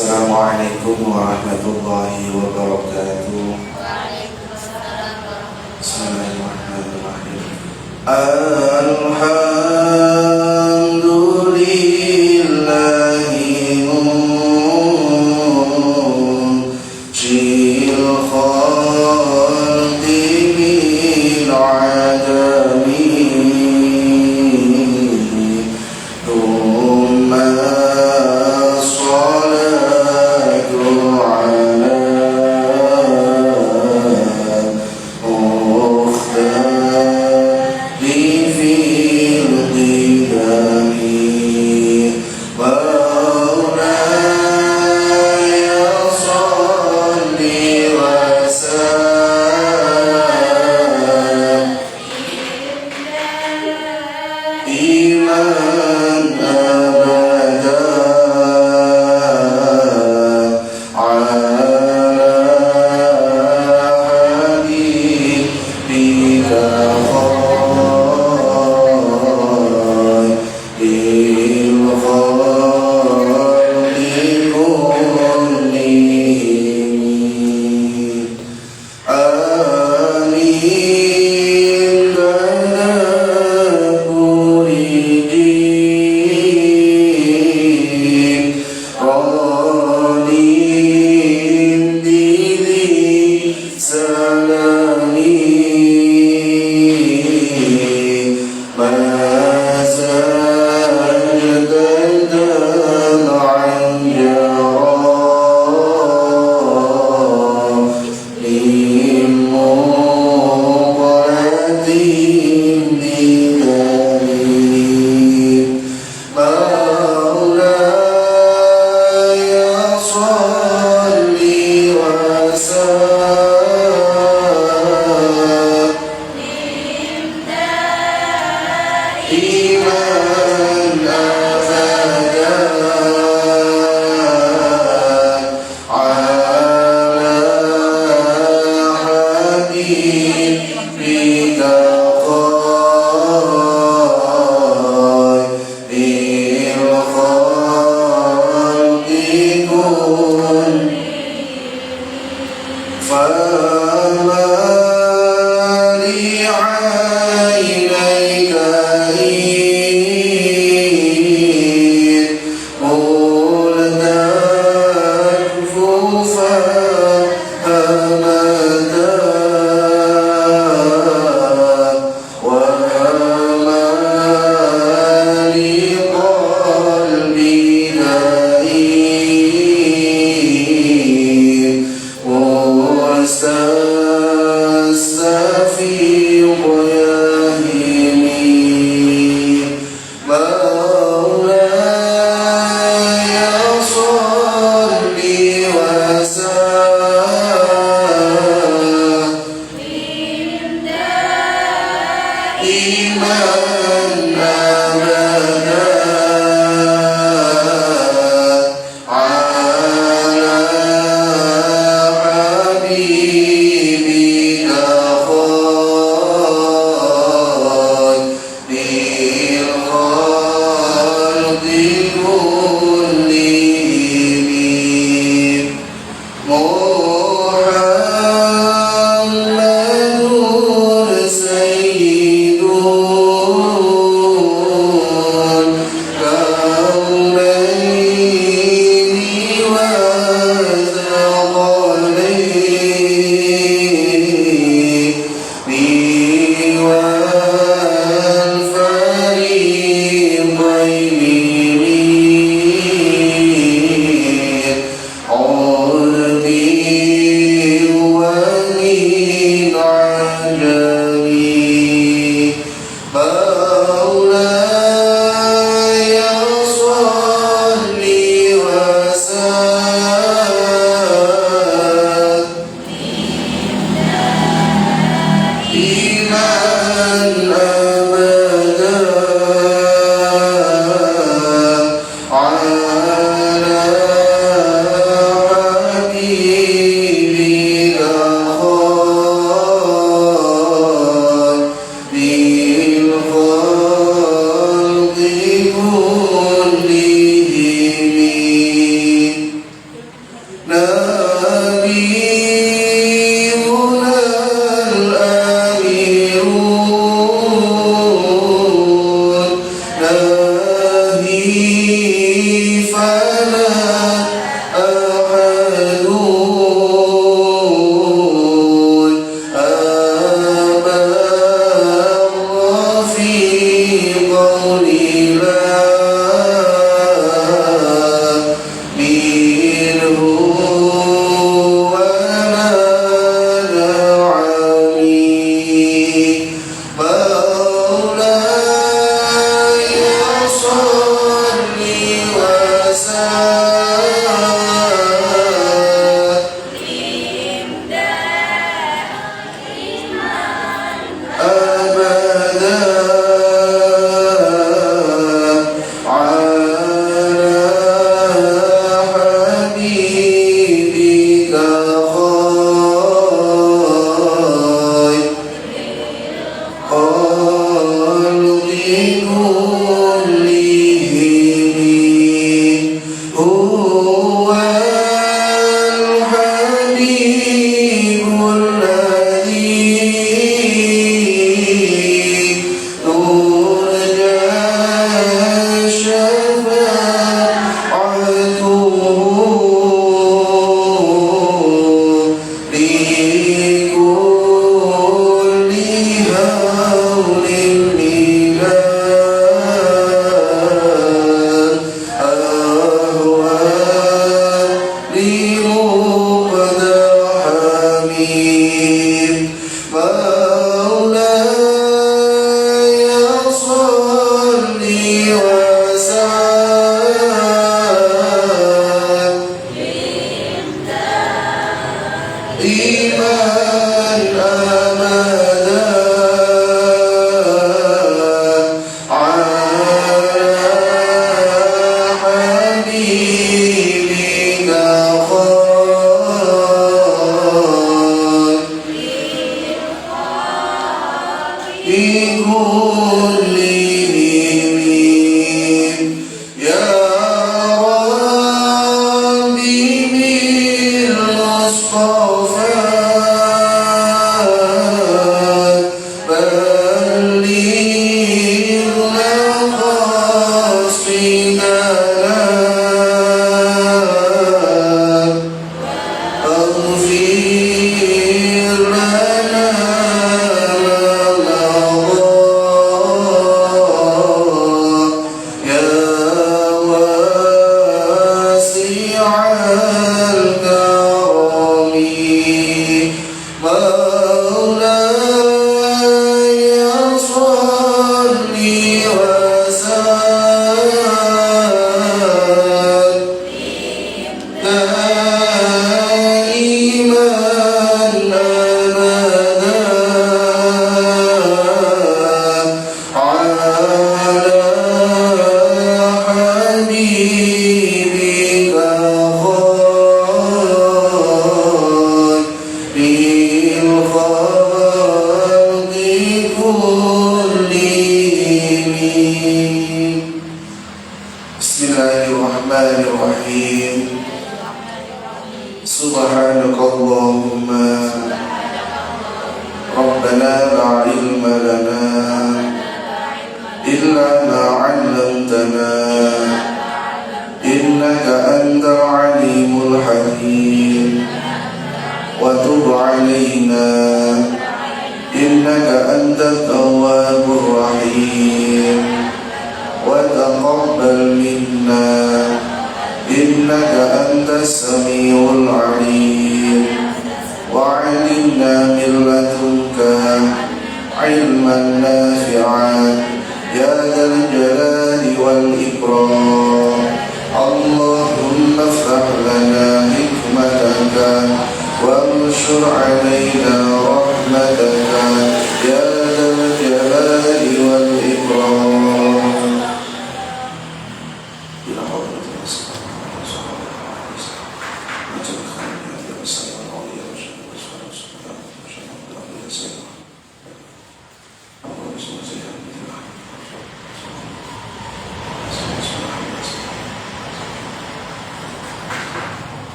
Assalamualaikum warahmatullahi wabarakatuh. Bismillahirrahmanirrahim. Alhamdulillahi munjil khalqi min adami thumma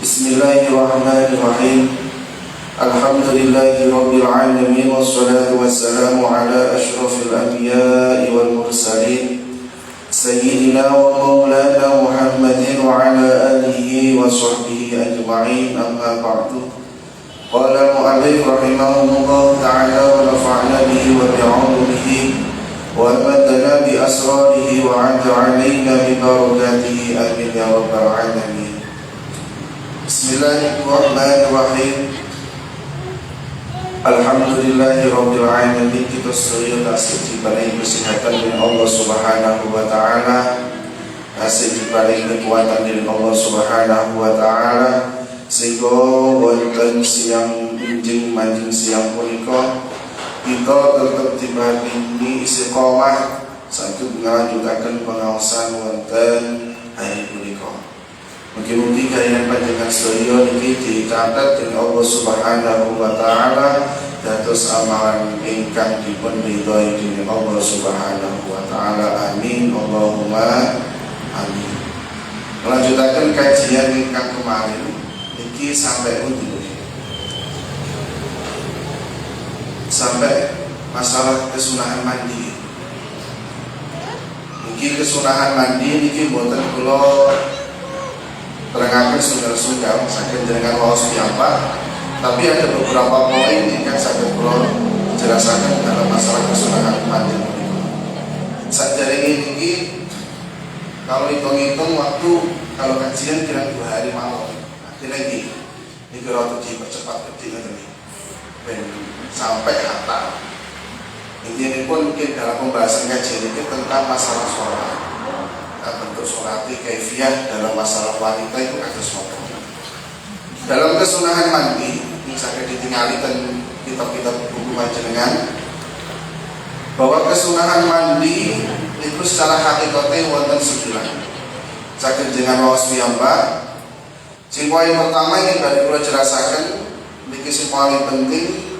Bismillahirrahmanirrahim. Alhamdulillahirabbil alamin wassalatu wassalamu ala asyrafil anbiya'i wal mursalin sayyidina wa maulana Muhammadin wa ala alihi wa sahbihi ajma'in, amma ba'du. Qala al-mu'allif rahimahullah ta'ala wa nafa'na bihi wa bi'ulumihi wa amadana bi asrarihi wa 'adda 'alaina bi barakatihi, amin ya rabbal alamin. Bismillahirrahmanirrahim. Alhamdulillahirabbil alamin. Kita sering nasib dibalik kesehatan dari Allah Subhanahu wa taala, nasib dibalik kekuatan dari Allah Subhanahu wa taala, sehingga wonten siang injing manjing siang punika kita tetap dibandingi istiqomah saged ngalanjutaken pengaosan wonten hari punika. Mugi-mugi kaliyan panjenengan sedaya niki dicatet dening Allah Subhanahu wa taala dados amalan ingkang dipun ridhoi dening Allah Subhanahu wa taala. Amin Allahumma amin. Melanjutaken kajian ingkang kemarin niki sampai pundi? Sampai masalah kesunahan mandi. Niki kesunahan mandi niki mboten kula terangaken sunggal-sunggal saking jenengan waos piyambak, tapi ada beberapa poin yang saged kula jelasaken dalam masalah kesunahan mandi. Sakderenge niki kalau hitung-hitung waktu kalau kajian kira 2 hari mawon. Artinya iki rada dipercepat gede ngoten iki. Ben sampai hatta. Intinya pun mungkin dalam pembahasan kajian ini tentang masalah sholat. Bentuk sholat kaifiyah dalam masalah wanita itu ada sholat. Dalam kesunahan mandi ini saya ditinggali dan kitab-kitab buku panjenengan bahwa kesunahan mandi itu secara hakikatnya wonten 9. Saged jenengan waos piyambak. Sing poin pertama yang tadi kula jelasaken niki sing paling penting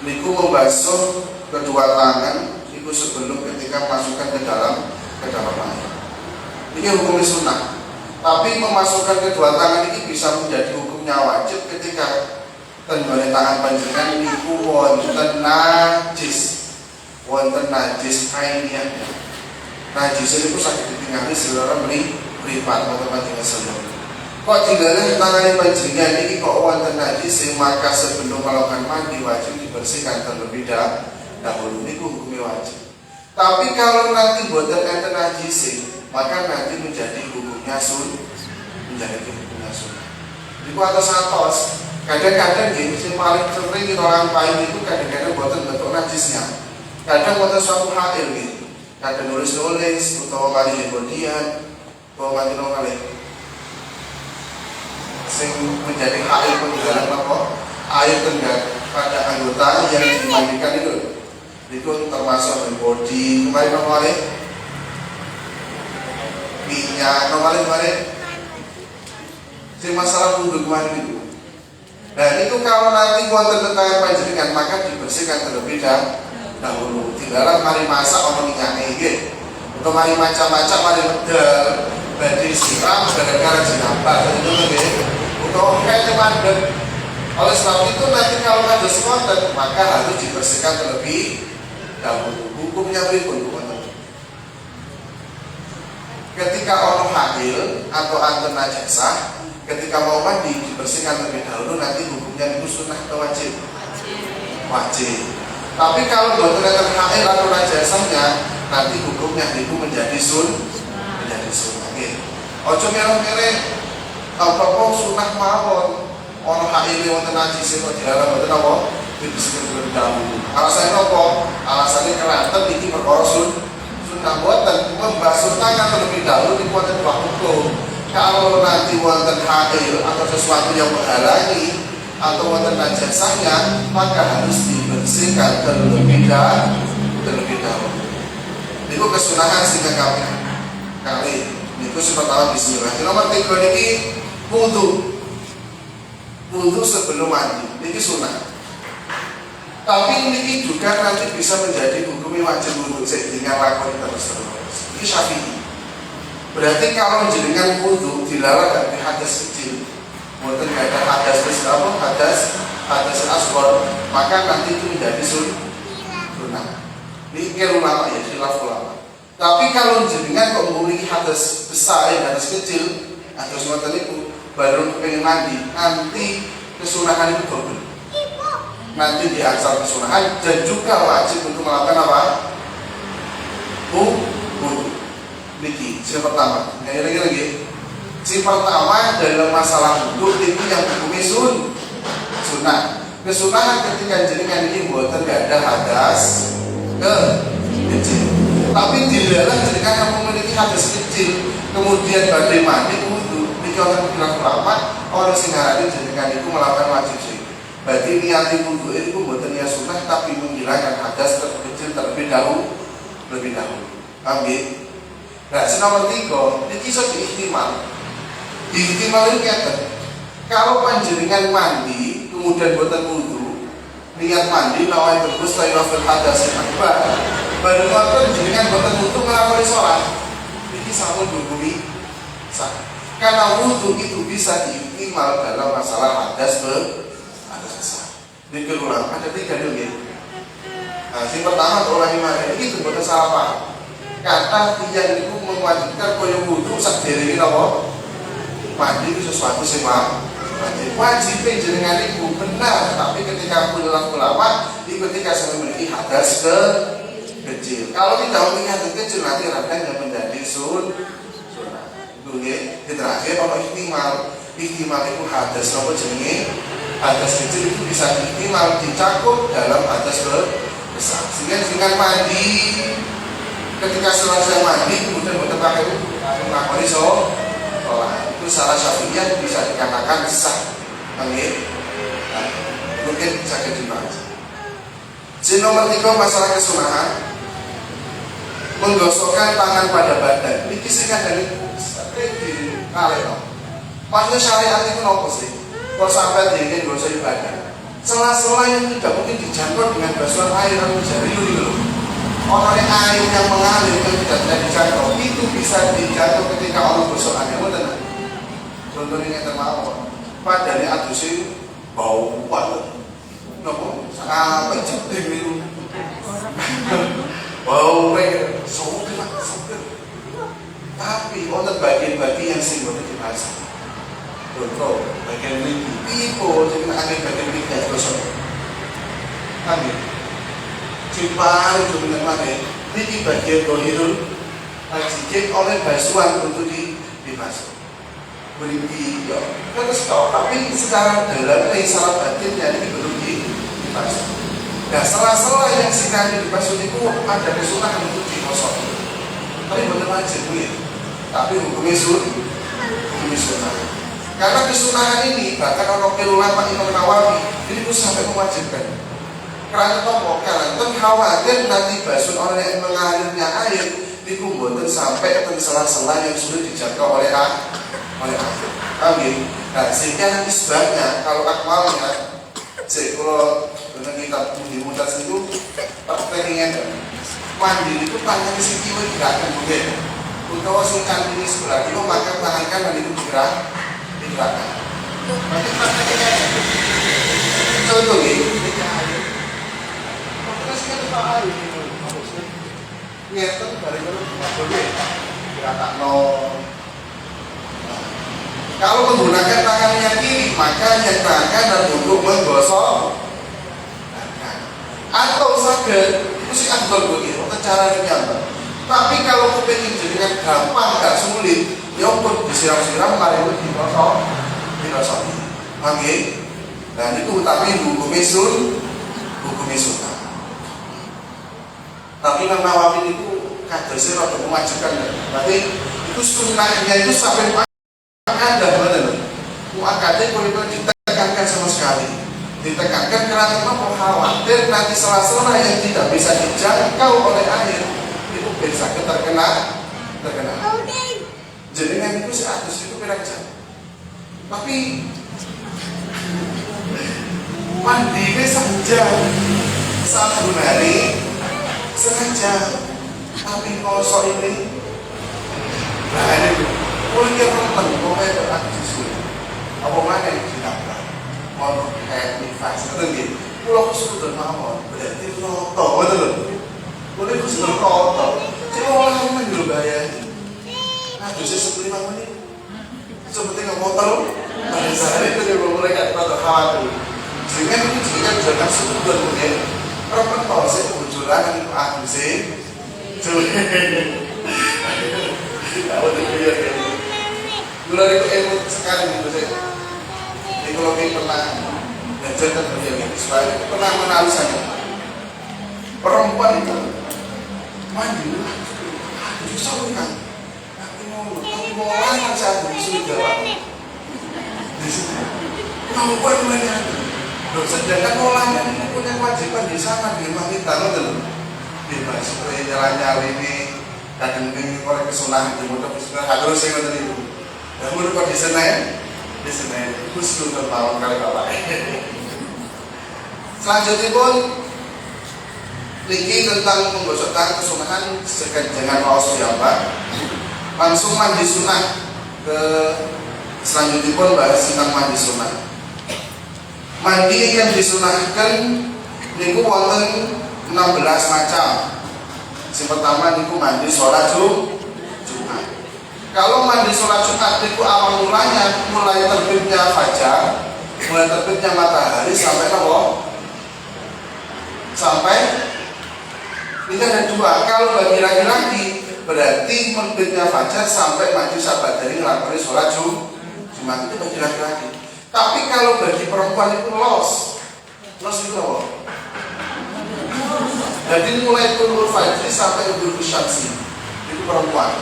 niku membasuh kedua tangan itu sebelum ketika masukkan ke dalam air. Ini hukumnya sunnah. Tapi memasukkan kedua tangan ini bisa menjadi hukumnya wajib ketika tenggone tangan panjenengan niku wonten najis. Wonten najis kainnya. Najis itu sakit ditinggali selera mripat atau panjenengan sedaya. Kok tinggalnya tangan panjenengan ini kok wonten najis, maka sebelum melakukan mandi wajib dibersihkan terlebih dahulu. Ini hukumnya wajib. Tapi kalau nanti buatan enten najis, maka nanti menjadi hukumnya menjadi hukumnya sunnah. Itu atas. Kadang-kadang yang paling sering orang paling itu kadang-kadang buatan bentuk najisnya. Kadang buatan suatu hail gitu. Kadang nulis-nulis utawa kali hibodian, utawa kali sing menjadi hail peninggalan apa? Air tenggat pada anggota yang dimandikan itu termasuk body kemarin minyak kemarin masalah wudhu kemarin itu. Dan itu kalau nanti wonten tangan panjenengan maka dibersihkan terlebih dahulu. Tinggalan mari masak ono minyaknya iki. Untuk mari macam-macam mari medal badhe siram gara-gara jenabah itu nggih. Untuk kayak mandek. Oleh sebab itu nanti kalau ada wonten maka harus dibersihkan terlebih dahulu. Hukumnya berikut. Ketika orang hail atau anten najasah, ketika mau mandi dibersihkan terlebih dahulu, nanti hukumnya itu sunnah atau wajib? Wajib. Tapi kalau buatan hail atau najasahnya, nanti hukumnya itu menjadi sunnah. Ojo merah-merah, apa sunnah mawon. Orang hail yang najis itu dilarang buatan apa? Dibersihkan terlebih dahulu. Alasannya apa? Alasannya keranten ini perkara sunnah buatan membasuh tangan terlebih dahulu dibuatkan dua hukum. Kalau nanti wonten hail atau sesuatu yang menghalangi atau wonten najasahnya, maka harus dibersihkan terlebih dahulu. Itu kesunahan sehingga kali. Itu pertama bismillah. Nomor 3 ini wudu sebelum mandi. Ini sunnah. Tapi ini juga nanti bisa menjadi hukumnya wajib wudu dengan lakon terus. Ini Syafi'i. Berarti kalau jenengan wudu dilarang dari hadas kecil, mungkin ada hadas besar, hadas asghar, maka nanti itu menjadi sunnah. Ini kira ulama ya, khilaf ulama. Tapi kalau jenengan kok memiliki hadas besar, hadas kecil, atau semacam itu, baru pengen mandi, nanti kesunahan itu double. Nanti diangsal kesunahan dan juga wajib untuk melakukan apa? Wudu. Niki, si pertama. Lagi. Si pertama dalam masalah wudu itu yang hukumnya sunnah. Kesunahan ketika jenengan ini buatan gak ada hadas kecil. Tapi dilarang jenengan yang memiliki hadas kecil kemudian badai mandi wudu. Niki orang bilang ulama, orang singarani jenengan itu melakukan wajib sih. Berarti niat wudu itu bukan niat sunnah tapi menghilangkan hadas kecil terlebih dahulu. Ambil. Nah, nomor 3, ini bisa diihtimal. Diihtimal itu ngeten. Kalau panjenengan mandi kemudian buatan wudu, niat mandi lawan terus tayyafil hadas akbar. Baru ngoten jenengan buatan wudu nglakoni salat. Iki sampun dihukumi sah. Karena wudu itu bisa diihtimal dalam masalah hadas besar. Dikelulang ada 3 dulu ya. Nah, yang pertama orang iman ini itu bukan salah paham. Kata tiang itu mewajibkan koyo wudu sak derenge napa? Mandi itu sesuatu sing wajib jenengan itu benar, tapi ketika ulama ketika saya memiliki hadas kecil. Kalau tidak memiliki hadas kecil nanti radanya menjadi sunnah. Itu ya. Di terakhir ono ihtimal itu hadas napa jenenge? Hadas kecil itu bisa ihtimal dicakup dalam hadas besar. Sehingga mandi ketika selesai mandi kemudian bertepakkan melakukan sholat itu salah Syafi'iyah bisa dikatakan sah. Amin. Nah, mungkin sakit dibahas. Nomor 3 masalah kesunahan menggosokkan tangan pada badan. Ini singkat dari strategi kalian. Maksudnya syariat itu apa sih? Kalau sampai ingin gosok badan, sela-sela yang tidak mungkin dijangkau dengan basuhan air atau jari dulu. Orang air yang mengalir yang tidak dijangkau itu bisa dijangkau ketika orang gosok air. Contohnya yang termawar. Padahal adusi bau kuat. Nopo apa cetek itu. Bau kayak soker. Tapi untuk bagian-bagian yang sing boten dibahas. Contoh bagian ini pipo jadi angin bagian ini kayak gosok. Amin. Cipai itu benar mana? Ini bagian dohirul ajijik oleh basuhan untuk dibasuh. Berhenti ya, terus tapi secara dalam secara batinnya ini belum dibasuh. Nah, sela-sela yang sekali dibasuh itu ada kesunahan untuk digosok. Tapi bukan wajib ya, tapi hukumnya sunnah. Karena kesunahan ini bahkan orang ulama Imam Nawawi ini pun sampai mewajibkan. Karena karena khawatir nanti basuh orang yang mengalirnya air dikumpulkan sampai ke sela-sela yang sudah dijangkau oleh air. Amin. Nah, sehingga nanti sebabnya kalau akmalnya kalau dengan kita mudas itu pentingnya mandi itu tangan di sini digerakkan mungkin untuk wasungkan ini sebelah kilo maka tangan kanan itu digerakkan. Contoh ini ngeten bareng-bareng gerakan kalau menggunakan tangan yang kiri, maka yang tangan dan untuk menggosok tangan. Atau saged itu sih abdul begitu, caranya apa? Tapi kalau kepingin jadikan gampang, gak sulit, ya pun disiram-siram, mari digosok. Oke? Dan itu tapi hukumnya sunnah. Tapi Imam Nawawi itu kadesnya atau memajukan, berarti itu sunnahnya itu sampai ada benar, muakadnya kalau ditekankan sama sekali, ditekankan karena memang khawatir nanti sela-sela yang tidak bisa dijangkau oleh air itu bisa terkena. Jadi kan itu si atas itu pirang jam, tapi mandi saja 1 hari sengaja, tapi kosong ini, nah ini. Kalau dia teman, kalau dia beraktif apa mana yang didapat? Mau kayak nifas, atau gitu. Kalau aku sudah mau, berarti noto, betul. Kalau aku sudah noto, jadi orang lain dulu bayar. Justru 15 menit. Seperti nggak motor, pada saat itu dia mereka terlalu khawatir. Sehingga itu juga jangan sudah mungkin. Perempuan kalau saya kebetulan itu aku sih, kalau dia mulai itu ilmu sekali gitu saya. Ekologi pernah belajar dan beliau supaya pernah menalisanya. Perempuan itu mandi, susah kan? Tapi mau orang saat disuruh jawab. Di situ, perempuan banyak. Sedangkan ulama ini punya kewajiban di sana di rumah kita, betul? Bebas supaya jalan-jalan ini kadang ini korek kesunahan di motor kesunahan harus saya ngerti itu. Dan menurut di Senin khusus untuk tahun kali bapak. Selanjutnya pun niki tentang penggosokkan kesunahan jangan kaos piyambak. Langsung mandi sunah ke selanjutnya pun bahas tentang mandi sunah. Mandi yang disunahkan niku wonten 16 macam. Yang pertama niku mandi sholat Jumat. Kalau mandi sholat Jumat niku awal mulanya mulai terbitnya fajar, mulai terbitnya matahari sampai apa? Sampai ini ada dua. Kalau bagi laki-laki berarti terbitnya fajar sampai maju sahabat dari ngelakoni sholat Jumat itu bagi laki-laki. Tapi kalau bagi perempuan itu los itu apa? Jadi mulai turun fajri sampai turun syamsi itu perempuan.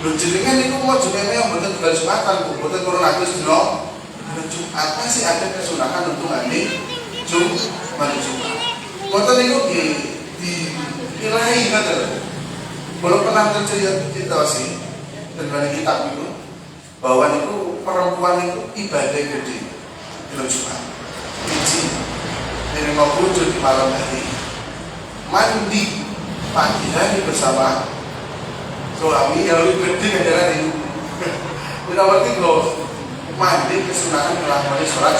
Lu jenengan itu mau jenengan yang betul bulan Jumatan, betul turun atas dino. Jumat masih ada kesunahan untuk mandi Jumat. Betul itu di ilahi betul. Belum pernah tercerita sih dan dari kitab itu bahwa itu perempuan itu ibadah gede. Jumat ini mau wujud di malam hari mandi pagi hari bersama suami yang lebih gede adalah itu tidak berarti loh mandi kesunahan melakukan sholat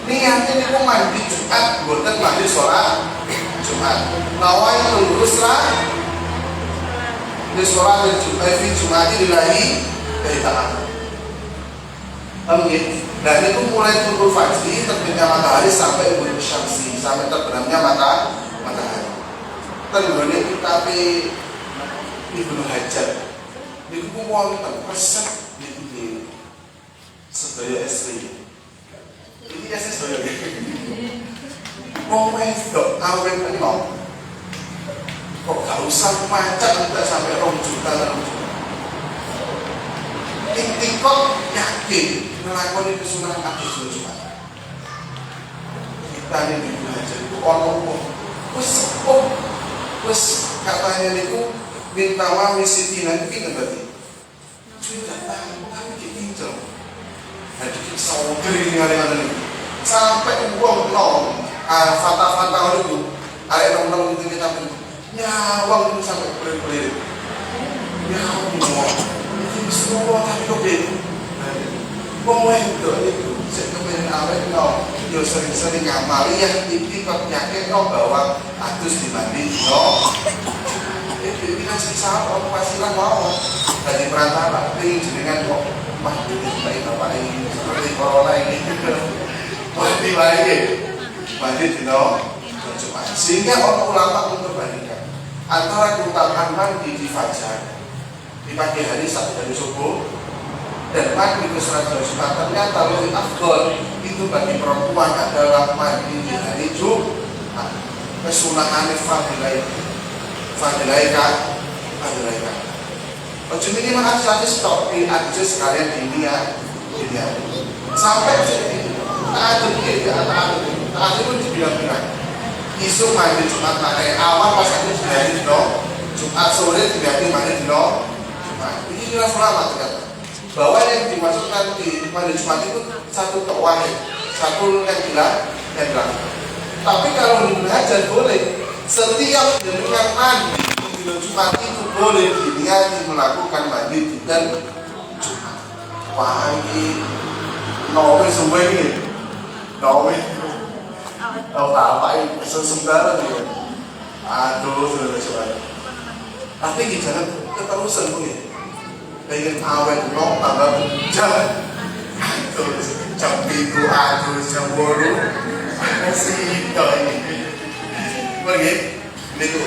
niatnya itu mandi Jumat bukan mandi sholat Jumat nawai lurus lah di sholat Jumat dilahi dari tangan. Dan itu mulai turun fajri terbitnya matahari sampai ghurub syamsi sampai terbenamnya matahari. Terbenamnya itu tapi Ibnu Hajar. Itu wonten resep di sedaya istri. Ini ya sedaya. Wong wedok awet enom. Kok gak usah macet enggak sampai 2 juta. Intikot yakin melakukan kesunahan Abdul Jumat. Kita ini belajar itu orang wes katanya itu minta wami sitina itu kita berarti sudah tahu tapi kita pinjam. Jadi kita saudari dengan ini sampai uang nol fata itu ada nol itu kita beri nyawang itu sampai beri nyawang semua tapi kok beda. Wong wedok itu sing kepen awet no, yo sering-sering ngamali yang iki kok yakin no bahwa adus dibanding no. Iki kan sisa orang pasilan mau dari perantara ini jenengan kok mah iki bapak ini seperti corona ini. Mati lagi. Mati dino cuma sehingga orang ulama memperbandingkan antara keutamaan mandi di fajar di pagi hari sampai dari subuh dan mandi ke sholat Jumat. Ternyata lebih afdol itu bagi perempuan adalah mandi di hari Jumat. Kesunahan fadilai kan. Ujung ini mengasih stok di aja sekalian di dunia sampai sini tak ada pun dibilang-bilang isu mandi Jumat mana awal pas ada di hari Jumat sore diganti mandi ini jelas ulama ternyata bahwa yang dimasukkan di mandi Jumat itu satu wahid, satu yang bilang. Tapi kalau belajar boleh setiap jenengan mandi di Jumat itu boleh diniati melakukan mandi dan Jumat. Wah ini nawe semua ini nawe apa ini sesembaran ya. Aduh sudah coba. Tapi jangan keterusan begini. Pengen awet no tambah jalan. Aduh jam 7 aduh jam 8 masih itu ini. Pergi itu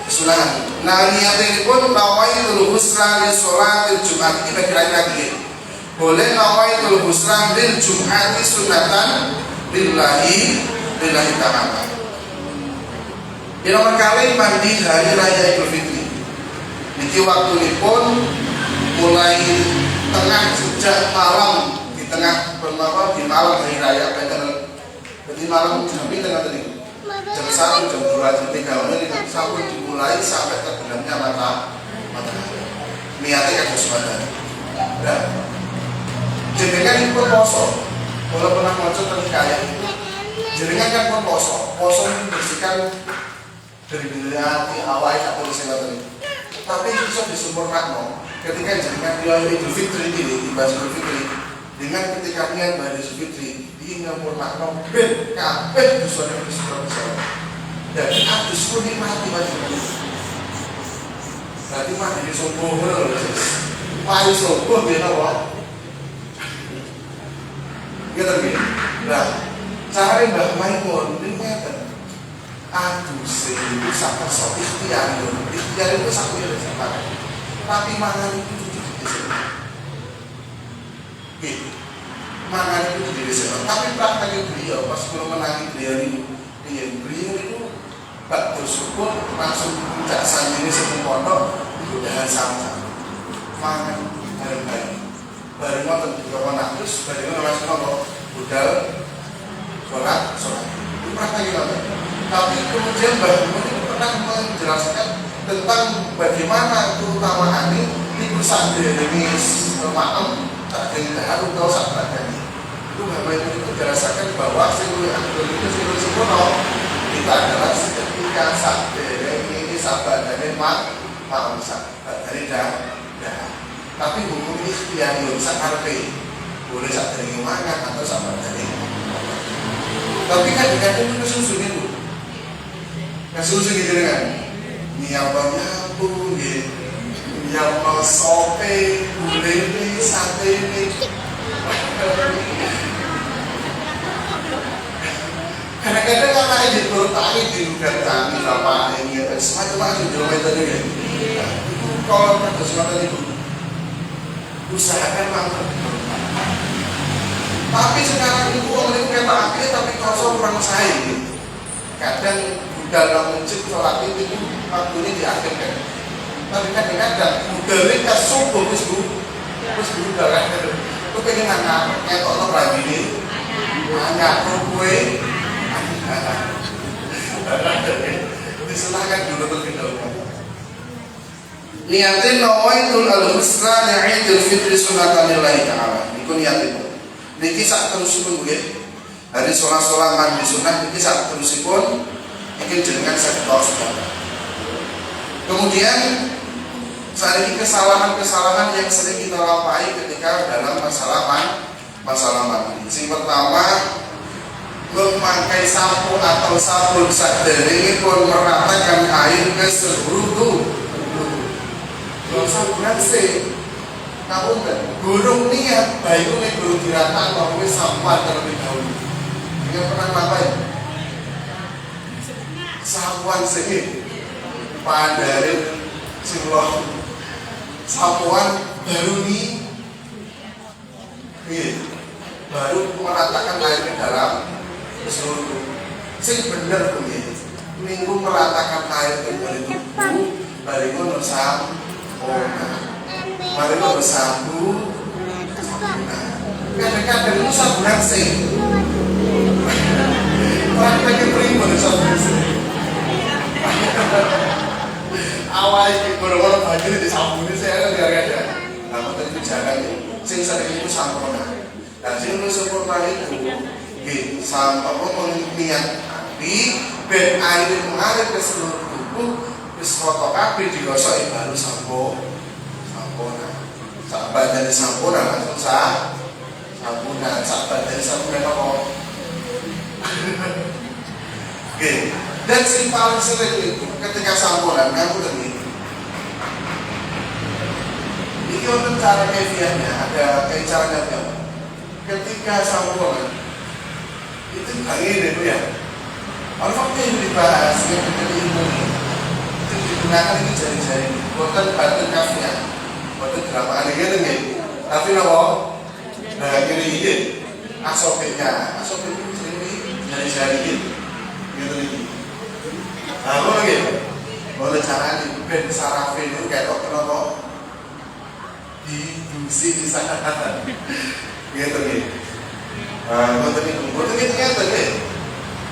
kesunahan. Nah niat ini pun nawaitul husra li sholatil Jumat. Kita kira-kira lagi. Boleh nawaitul husra lil Jum'ati sunatan lillahi ta'ala. Yang nomor kali mandi hari raya Idul Fitri. Niki waktu ini pun mulai tengah sejak malam tengah berapa di malam hari raya Pengen. Jadi malam jam ini tengah tadi jam 1, jam 2, jam 3 menit sampai dimulai sampai terbenamnya matahari. Niatnya kan semuanya. Dan jenengan itu pun poso. Kalau pernah ngocok tadi kaya, jenengan kan pun poso. Poso itu bersihkan dari hati awal atau disebut tadi. Tapi itu bisa disempurnakan. Ketika jenengan dia Idul Fitri ini, di Idul Fitri, dengan ketika niat pada Idul Fitri, ini menyempurnakan ben kabeh dosane besar-besar. Jadi adus pun nikmati wajib. Berarti mah jadi sombong lho. Mari sombong dia apa? Gitu nggih. Nah, cara Mbah Maimun ini ngeten. Adus itu sak kersa ikhtiar lho. Ikhtiar itu sak yo sak. Tapi mangan itu gitu. Mangan itu jadi sehat. Tapi prakteknya beliau pas belum menangi beliau itu bak bersyukur langsung tidak sendiri sebelum pondok itu dengan sama-sama. Mangan bareng-bareng. Bareng ngoten juga terus bareng langsung pondok budal sholat. Itu prakteknya ngoten. Tapi kemudian Mbah pernah menjelaskan tentang bagaimana keutamaan ini bersanding maem tak dengar atau sahabat itu Mbah itu dirasakan bahwa seluruh aktor itu seluruh sempurna kita adalah ketika sadar ini sahabat dari maem sahabat dari dah. Tapi hukum ikhtiar yang sakarpe boleh sadar yang mangan atau sahabat dari. Tapi kadang-kadang itu susun itu. Susun gitu kan. Niabanya pun gitu. Yang sope, gulai, sate ini. Kadang-kadang kan ada di bertani di luar tani sama ini, semacam-macam jual tadi kan. Kalau kata semacam itu, usahakan mantap. Tapi sekarang itu orang itu kereta api tapi kosong kurang saing. Kadang dalam mencit sholat itu waktunya diakhirkan. Tapi kadang-kadang budalnya kan subuh terus budal kan itu pengen ngetok lo lagi nih ngatur kue disenangkan dulu terlebih dahulu. Niatin nawaitul al-husra Idul Fitri sunatanillahi ta'ala. Iku niatin niki sak terusipun nggih hari sholat-sholat mandi sunah niki sak terusipun iki jenengan saged taos. Kemudian saat ini kesalahan-kesalahan yang sering kita lampaui ketika dalam masalah mandi. Yang pertama, memakai sampo atau sabun sadèrèngé pun meratakan air ke seluruh tubuh. Kalau sabunan sih, namun gurung niat baik ini gurung dirata kalau sampah terlebih dahulu. Yang pernah ngapain? Sapuan sih, padarin siruah. Sapuan baru ini baru meratakan air ke dalam seluruh tubuh. Sing bener punya minggu meratakan air ke dalam tubuh bariku bariku bersabu kadang-kadang itu sabunan sing prakteknya pribadi sabunan sing awal itu baru-baru baju di sabuni saya gara-gara nama tadi bicara sing sering itu sampurna. Dan sing sempurna itu sampai niat api ben air mengalir ke seluruh tubuh wis kotor kabeh digosok baru sampurna. Sahabat dari sampurna langsung sampurna sahabat dari sampurna apa? Dan si paling sering itu ketika sampuran kamu lagi ini untuk cara kefiannya ada kayak caranya apa? Ketika sampuran itu begini itu ya orang yang dibahas yang menjadi ilmu itu digunakan ini jari-jari bukan batu kafian bukan berapa kali gitu nih tapi nopo nah kiri ini asopnya itu sering jari-jari gitu nih. Nah, lagi, boleh cara di ben sarafin itu kayak kok kenapa? Didusi di sana. Ngeten nggih. Mboten ngeten nggih.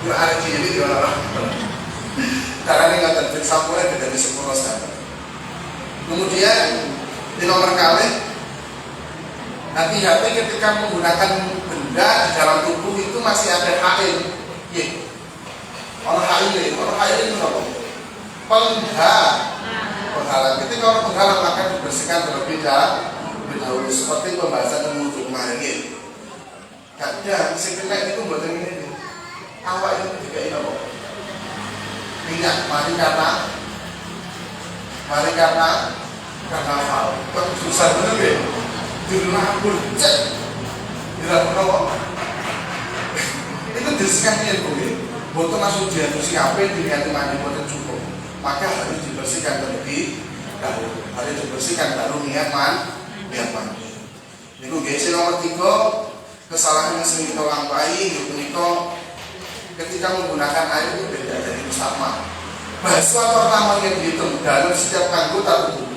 Yo arek cilik yo ora. Carane ngaten sampune beda sempurna sekali. Kemudian di nomor kalih, hati-hati ketika menggunakan benda di dalam tubuh itu masih ada hail. Orang hail itu apa? Penghalang. Ketika orang penghalang maka dibersihkan terlebih dahulu seperti pembahasan wudhu kemarin. Kadang si kena itu buatan ini. Awak itu juga ini apa? Minyak, mari karena fal. Kok susah bener ya? Dirambut, cek. Dirambut apa? Itu dibersihkan bu ya. Botol langsung diadusi apa? Dilihat mandi botol cukup. Maka harus dibersihkan terlebih dahulu. Harus dibersihkan baru niat mandi. Ini guys, nomor 3 kesalahan yang sering kita lampaui itu ketika menggunakan air itu beda dari sama. Basuhan pertama yang dihitung dalam setiap anggota tubuh.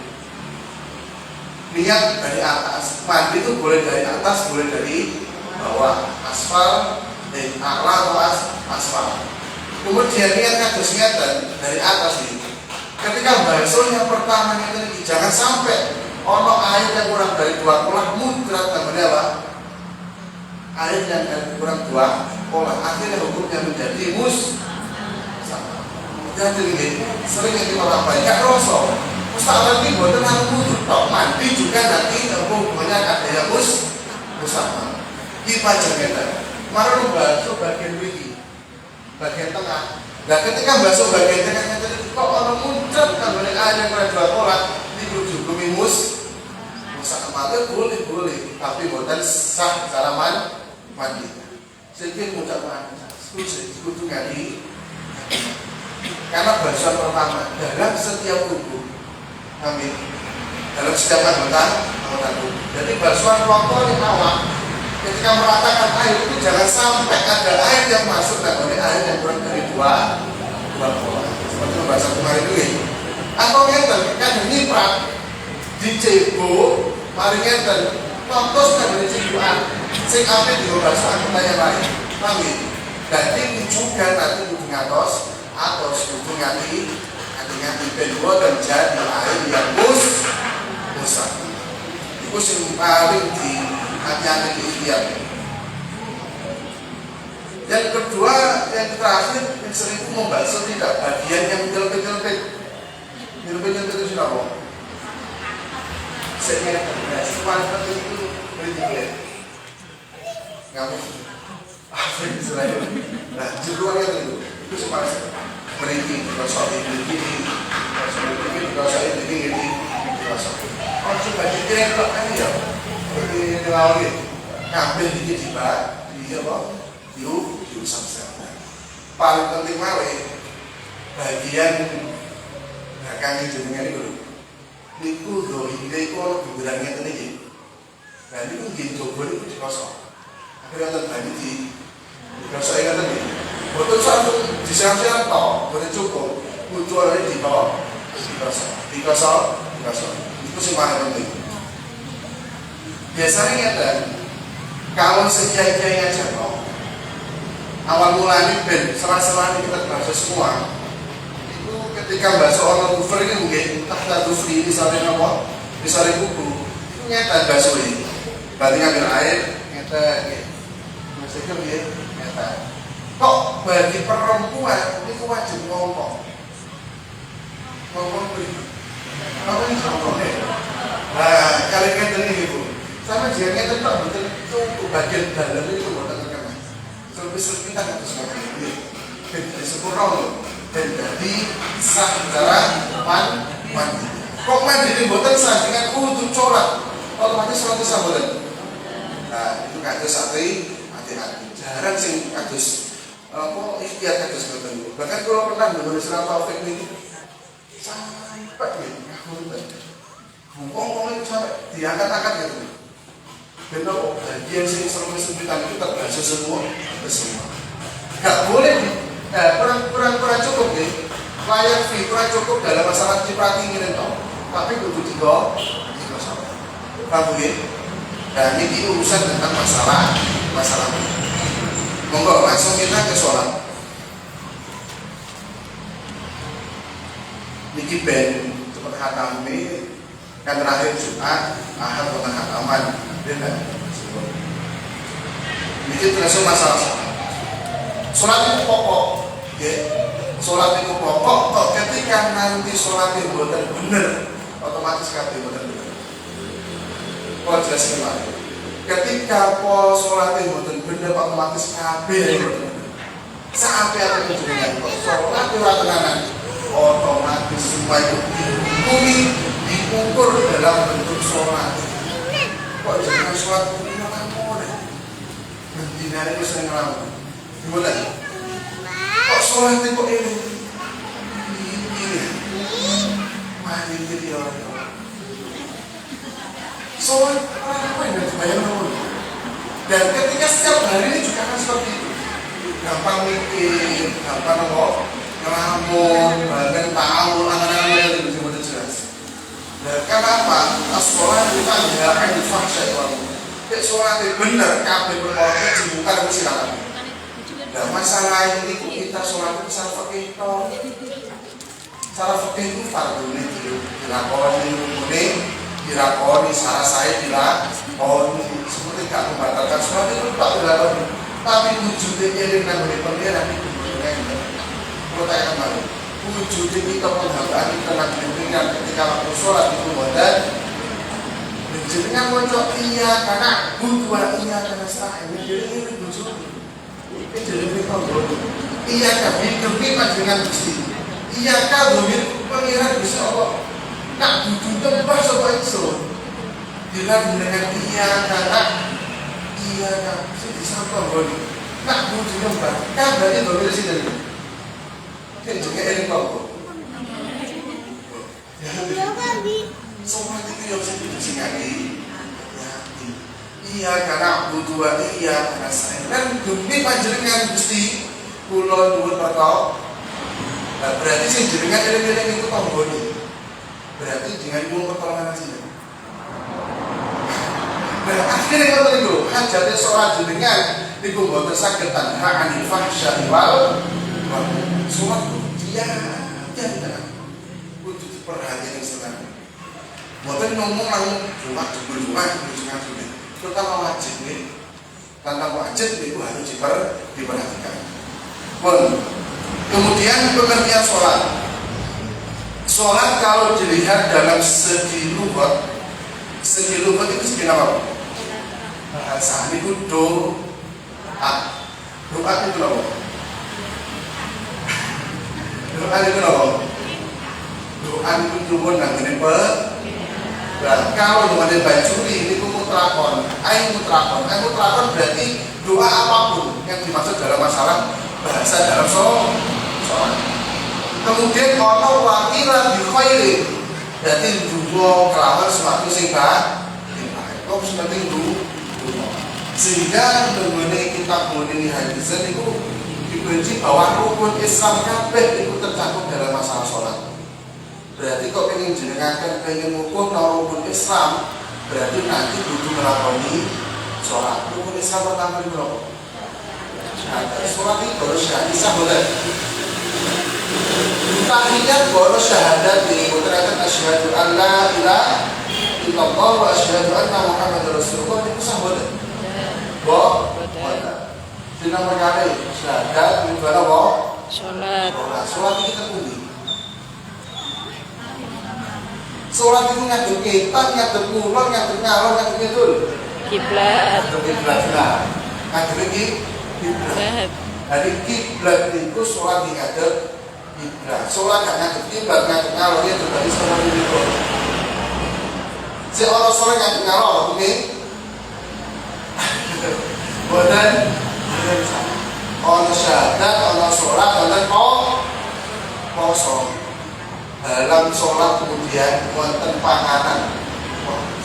Niat dari atas, mandi itu boleh dari atas, boleh dari bawah, aspal, dari a'la atau aspal. Kemudian niat kadusnya dari atas itu. Ketika basuh yang pertama itu jangan sampai ono air yang kurang dari 2 kolah muncrat namanya apa? Air yang kurang 2 kolah akhirnya hukumnya menjadi jadi sering yang kita lakukan gak rosok mustahil ini buatan harus butuh tok mandi juga nanti hubungannya ada yang sama kita jangan marah basuh bagian wiki bagian tengah. Nah ketika basuh bagian tengah kok orang muncrat namanya air yang kurang 2 kolah dihukumi maka boleh tapi buatan sah cara mandi sedikit mudah mandi sekutu ngadi karena basuhan pertama dalam setiap tubuh amin dalam setiap anggota tubuh. Jadi basuhan rokok di awal ketika meratakan air itu jangan sampai ada air yang masuk dan air yang kurang dari 2 kolah seperti pembahasan kemarin itu atau yang terkait nyiprat dicebok mari ngeten tontos kan dicebokan sing ape dibasuhan yang lain amin. Jadi juga nanti kudu ngatos atau kudu nganti kedua dan jadi air yang rusak. Itu yang paling hati-hati diikhtiar. Yang kedua, yang terakhir yang sering membasuh tidak bagian yang kecil-kecil itu sudah apa? Saya paling penting itu berikutnya. Ngamu. Apa yang selain? Nah, judulnya itu semuanya berhenti kalau soal ini kalau soal ini oh coba dikira kok kan ya ini lagi ngambil dikit tiba dia apa diusap sekarang paling penting malah bagian belakang jenengan itu niku do hingga itu orang bergeraknya tadi dan itu gitu boleh dikosong akhirnya tadi dikosong ingat tadi betul satu diserang-serang toh boleh cukup butuh orang di bawah dikosong itu sih paling penting. Biasanya dan kalau sejauh-jauhnya aja toh awal mulanya ben serah-serah kita bahasa semua itu ketika bahasa orang kufur ini mungkin tak kufri misalnya apa misalnya kuku itu nyata bahasa ini berarti ngambil air nyata maksudnya dia nyata kok bagi perempuan itu wajib ngomong beri apa ini ngomong nah kalian kan ini ibu sama jadinya tetap betul itu untuk bagian dalam itu buatan terkena selebih kita harus ngomong ini jadi sempurna loh dan jadi sah secara mandi kok mandi ini buatan sah dengan untuk corak otomatis selalu sah buatan nah itu kados hati-hati jarang sih kados kok ikhtiar kados betul bahkan kalau pernah menurut Islam Taufik ini sampai nih ngomong itu sampai diangkat-angkat gitu benar bagian sing sempitan itu terbaca semua gak boleh kurang cukup nih layak fee kurang cukup dalam masalah ciprati ini toh tapi butuh tiga sama paham ya Dan ini urusan tentang masalah. Monggo langsung kita ke sholat. Niki ben cepat hatam ini kan terakhir Jumat, Ahad tentang hataman. Beda. Niki langsung masalah sholat. Sholat itu pokok, ya. Sholat itu pokok. Kok ketika nanti sholat itu benar, otomatis kata benar. Kau jelaskan lagi. Ketika po sholat itu benar, otomatis kabeh. Sampai ada kejadian sholat itu rata-rata otomatis semua itu diukur dalam bentuk sholat. Kok jangan sholat itu makan mudah. Nanti hari itu sering ngelamun. Gimana? Kok sholat itu kok ini? Mari jadi orang. Sholat apa yang dibayar dulu? Dan ketika setiap hari ini juga akan seperti itu. Gampang mikir, gampang ngelamun, bahkan tahu anak-anak itu bisa jelas. Dan kenapa? Sekolah kita akan difaksa itu. Sholat itu benar, kabeh berkorban dibuka dan silakan. Nah masalah ini kita sholat itu secara fakih toh. Cara fakih itu fardu ini dilakoni secara saya dilakoni seperti gak membatalkan sholat itu tak dilakoni. Tapi wujudnya eling dan berpengaruh itu kalau saya kembali wujudnya kita penghambaan kita nak dengan ketika waktu sholat itu modal dengan wujud iya karena butuh iya karena sah ini jadi wujud ini jadi berkembang iya kami demi panjangan Gusti iya kami pengiran bisa Allah nak butuh tembak sopa itu dengan iya karena iya kami disampaikan bodi nak butuh tembak kan berarti dari sini kan juga eling kau semua itu yang saya disingati iya karena butuh iya karena saya dan demi panjenengan Gusti kula nuwun perkara berarti sing jenengan eling-eling itu tanggone berarti dengan nyuwun pertolongan sini nah akhirnya ngoten niku hajate sholat jenengan niku mboten saged tanha anil fahsya wal sholat dia kudu diperhatikan Islam. Mboten ngomong langsung Jumat terutama wajib nih. Tentang wajib itu harus diperhatikan. Kemudian pengertian sholat. Sholat kalau dilihat dalam segi lughat itu segi apa? Bahasa itu doa. Doa itu apa? Doa itu apa? Doa itu nyuwun nang ngene kalau dengan bajuri ini mutlakon. Mutlakon berarti doa apapun yang dimaksud dalam masalah bahasa dalam sholat. Kemudian ono wakila bi khairin. Berarti duwa kelawan sesuatu sing baik. Kok penting duwa. Sehingga dengan kita mengenai hadis itu dibenci bahwa rukun Islam kabeh itu tercakup dalam masalah sholat. Berarti kok pengen jenengaken pengen ngukuh rukun Islam, berarti nanti kudu nglakoni sholat. Rukun Islam pertama itu apa? Sholat itu baru syahadat sahadat. Tahiyat baru syahadat ini terkait asyhadu an la ilaha illallah wa asyhadu anna Muhammadar Rasulullah itu sahadat. Dina perkara syahadat itu apa? Sholat. Sholat itu terpundi. Sholat itu ngadep kitab, ngadep kulon, ngadep ngalor, ngadep ngidul. Kiblat. Ngadep kiblat lah. Ngadep kiblat. Jadi kiblat itu sholat di ngadep kiblat. Sholat gak ngadep kiblat, ngadep ngalor itu berarti sholat itu. Si orang sholat ngadep ngalor, oke? Boten. Ono syahadat, ono sholat, ono kosong. Dalam sholat kemudian wonten panganan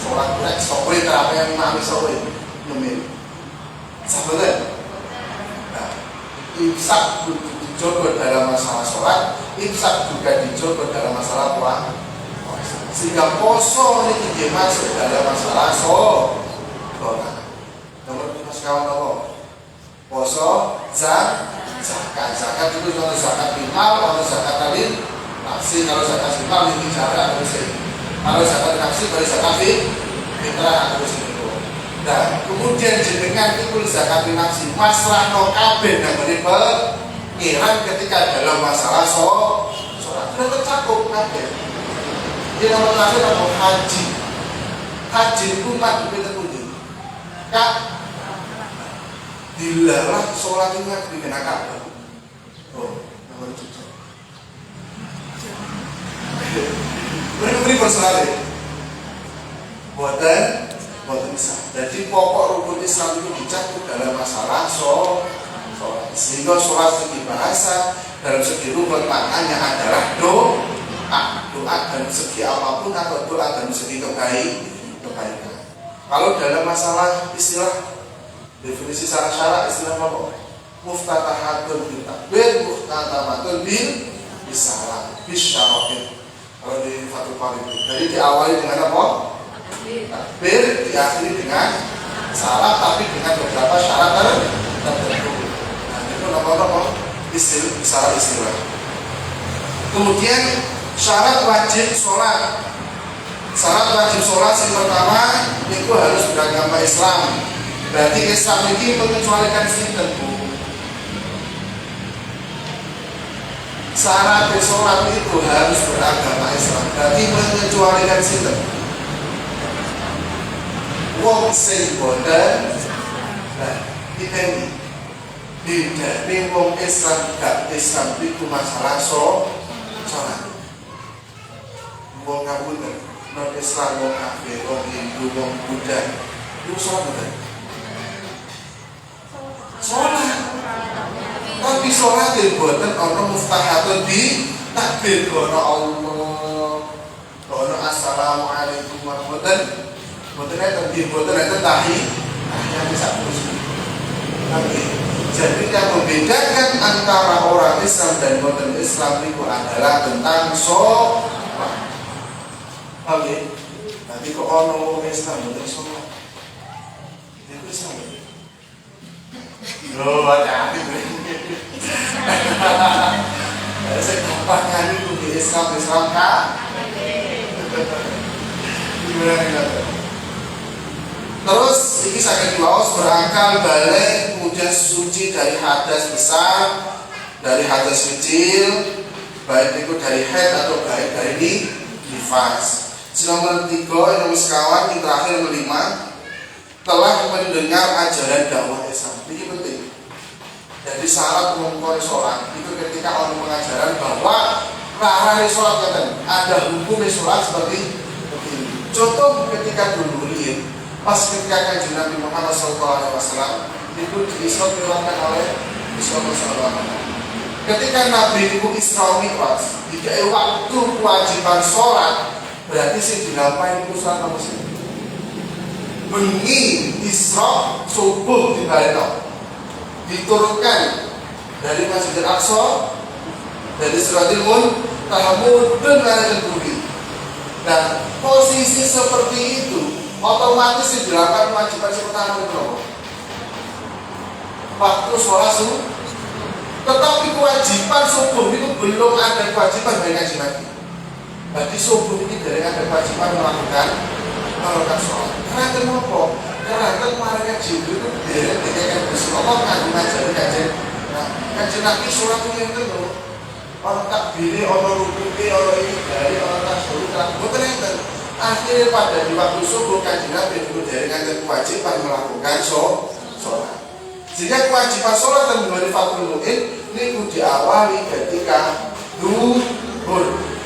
sholat kurek sowe terapi yang mami sowe nyemil sahabat imsak dijogo dalam masalah sholat imsak juga dijogo dalam masalah puasa sehingga poso ini dimasuk dalam masalah sholat sholat. Nomor 5 sekawan apa? Poso, zakat itu kalau zakat mal, kalau zakat tadi nafsi, kalau zakat mal ini cara harus ini. Kalau zakat nafsi baru zakat fitrah harus itu. Nah, kemudian jenengan itu zakat nafsi masalah no kabeh nang pengiran ketika dalam masalah sholat itu tercakup kabeh. Jadi nomor terakhir nomor haji. Haji itu mak kita pundi. Kak dilarang sholat itu dikenakan Ka'bah. Oh, nomor 7. Beri persoalan. Buatan bisa. Jadi pokok rukun Islam itu dicakup dalam masalah sholat. Sehingga sholat segi bahasa dalam segi rukun maknanya adalah doa dalam segi apapun atau doa dalam segi kebaikan. Kalau dalam masalah istilah definisi syarat istilah apa? Muftatahatun bil takbir, muftatamatun bil bisalam, bisyarafin. Kalau di Fathul Qarib. Jadi diawali dengan apa? Takbir, diakhiri dengan salam, tapi dengan beberapa syarat tertentu. Nah, itu apa? Istilah. Kemudian syarat wajib sholat. Syarat wajib sholat yang pertama itu harus beragama Islam. Berarti Islam ini mengecualikan sinten, Bu. Syarat sholat itu harus beragama Islam. Berarti mengecualikan sinten. Wong sing boten, nah ini beda. Wong Islam gak Islam itu masalah sholat. Wong ngapunten, non Islam, wong kafir, wong Hindu, wong Buddha, itu sholat betul. Sholat, tapi sholat yang buatan orang muftahatun di takbir kono Allah, kono assalamualaikum warahmatullahi wabarakatuh. Buatan itu tahiyat bisa terus. Jadi yang membedakan antara orang Islam dan buatan Islam itu adalah tentang sholat. Oke, nanti kok orang Islam buatan sholat, itu Islam. Loh, hati-hati gue. Saya gampang nyanyi tuh di Islam kak. Terus ini saya diwaos berangkal balik kemudian suci dari hadas besar, dari hadas kecil, baik itu dari haid atau baik dari nifas. Nomor 3 yang sekawan yang terakhir nomor 5 telah mendengar ajaran dakwah Islam. Ini penting. Jadi syarat mengkori sholat itu ketika orang pengajaran bahwa rara sholat ada hukum sholat seperti ini. Contoh ketika dulu pas ketika Kanjeng Nabi Muhammad SAW itu diisra diriwayatkan oleh Isra Rasulullah. Ketika Nabi itu Isra Mi'raj, jika waktu kewajiban sholat berarti sih dilampain itu sholat apa sih? Bengi Isra subuh di Balikno diturunkan dari Masjidil Aqsa, dari Siratil Muntaha mudun ke bumi. Nah, posisi seperti itu otomatis dilakukan kewajiban pertama itu waktu sholat subuh. Tetapi kewajiban subuh itu belum ada kewajiban dari Kanjeng Nabi. Berarti subuh ini dari ada kewajiban melakukan sholat. Karena kenapa? Karena kemarin Jibril itu dari Rasulullah kan mengajari Kanjeng Nabi sholat itu yang tentu orang takbiri, orang rukui, orang ini dari orang tasawuf, bukan yang tentu. Akhirnya pada di waktu subuh Kanjeng Nabi itu dari kewajiban melakukan sholat. Sehingga kewajiban sholat dan menjadi fatul mu'in ini diawali ketika duhur.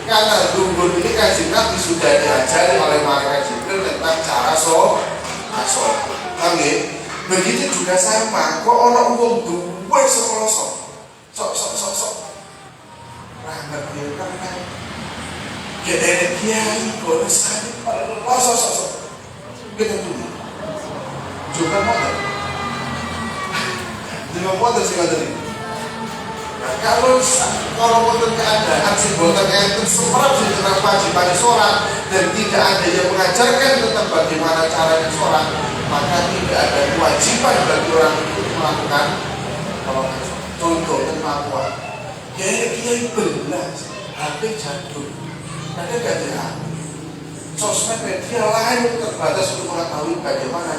Karena duhur ini Kanjeng Nabi sudah diajari oleh malaikat Jibril tentang cara sholat. Oke, begitu juga sama. Kok orang umum duwe sok rangat dia kan gede kiai kok sekali sok kita dulu juga modal sih tadi. Nah, kalau wonten keadaan sing boten enten semerap sing kewajiban sholat dan tidak ada yang mengajarkan tentang bagaimana caranya sholat, maka tidak ada kewajiban bagi orang itu melakukan sholat. Contoh kemampuan kiai belas HP jadul, ada gak ada sosmed media lain terbatas untuk mengetahui bagaimana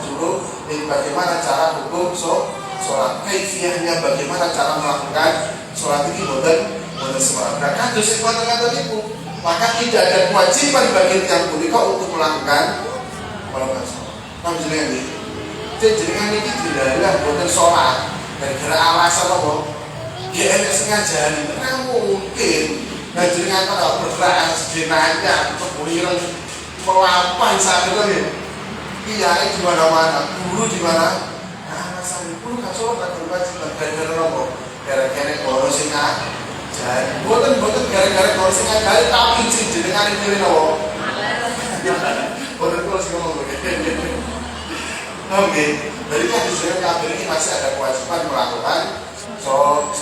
bagaimana cara hukum sholat, kaifiahnya, bagaimana cara melakukan sholat ini boten semerap. Nah, kados sing wonten itu, maka tidak ada kewajiban bagi yang punika untuk melakukan sholat. Nah, jenengan iki dilarang boten sholat gara-gara alasan apa? Ya enek sing ngajari, ora mungkin. Nah, jenengan kok bergerak sejenaknya kebuyang melampaui saat itu ya. Kiai di mana-mana, guru di mana? Alasan guru gak sholat gak berkewajiban gara-gara apa? Gara-gara guru sing ngajari. Boten gara-gara guru sing ngajari, tapi sing jenengan iki napa? Boten kula sing ngomong begini. Oke, dari kan disini kabeh ini masih ada kewajiban melakukan sholat.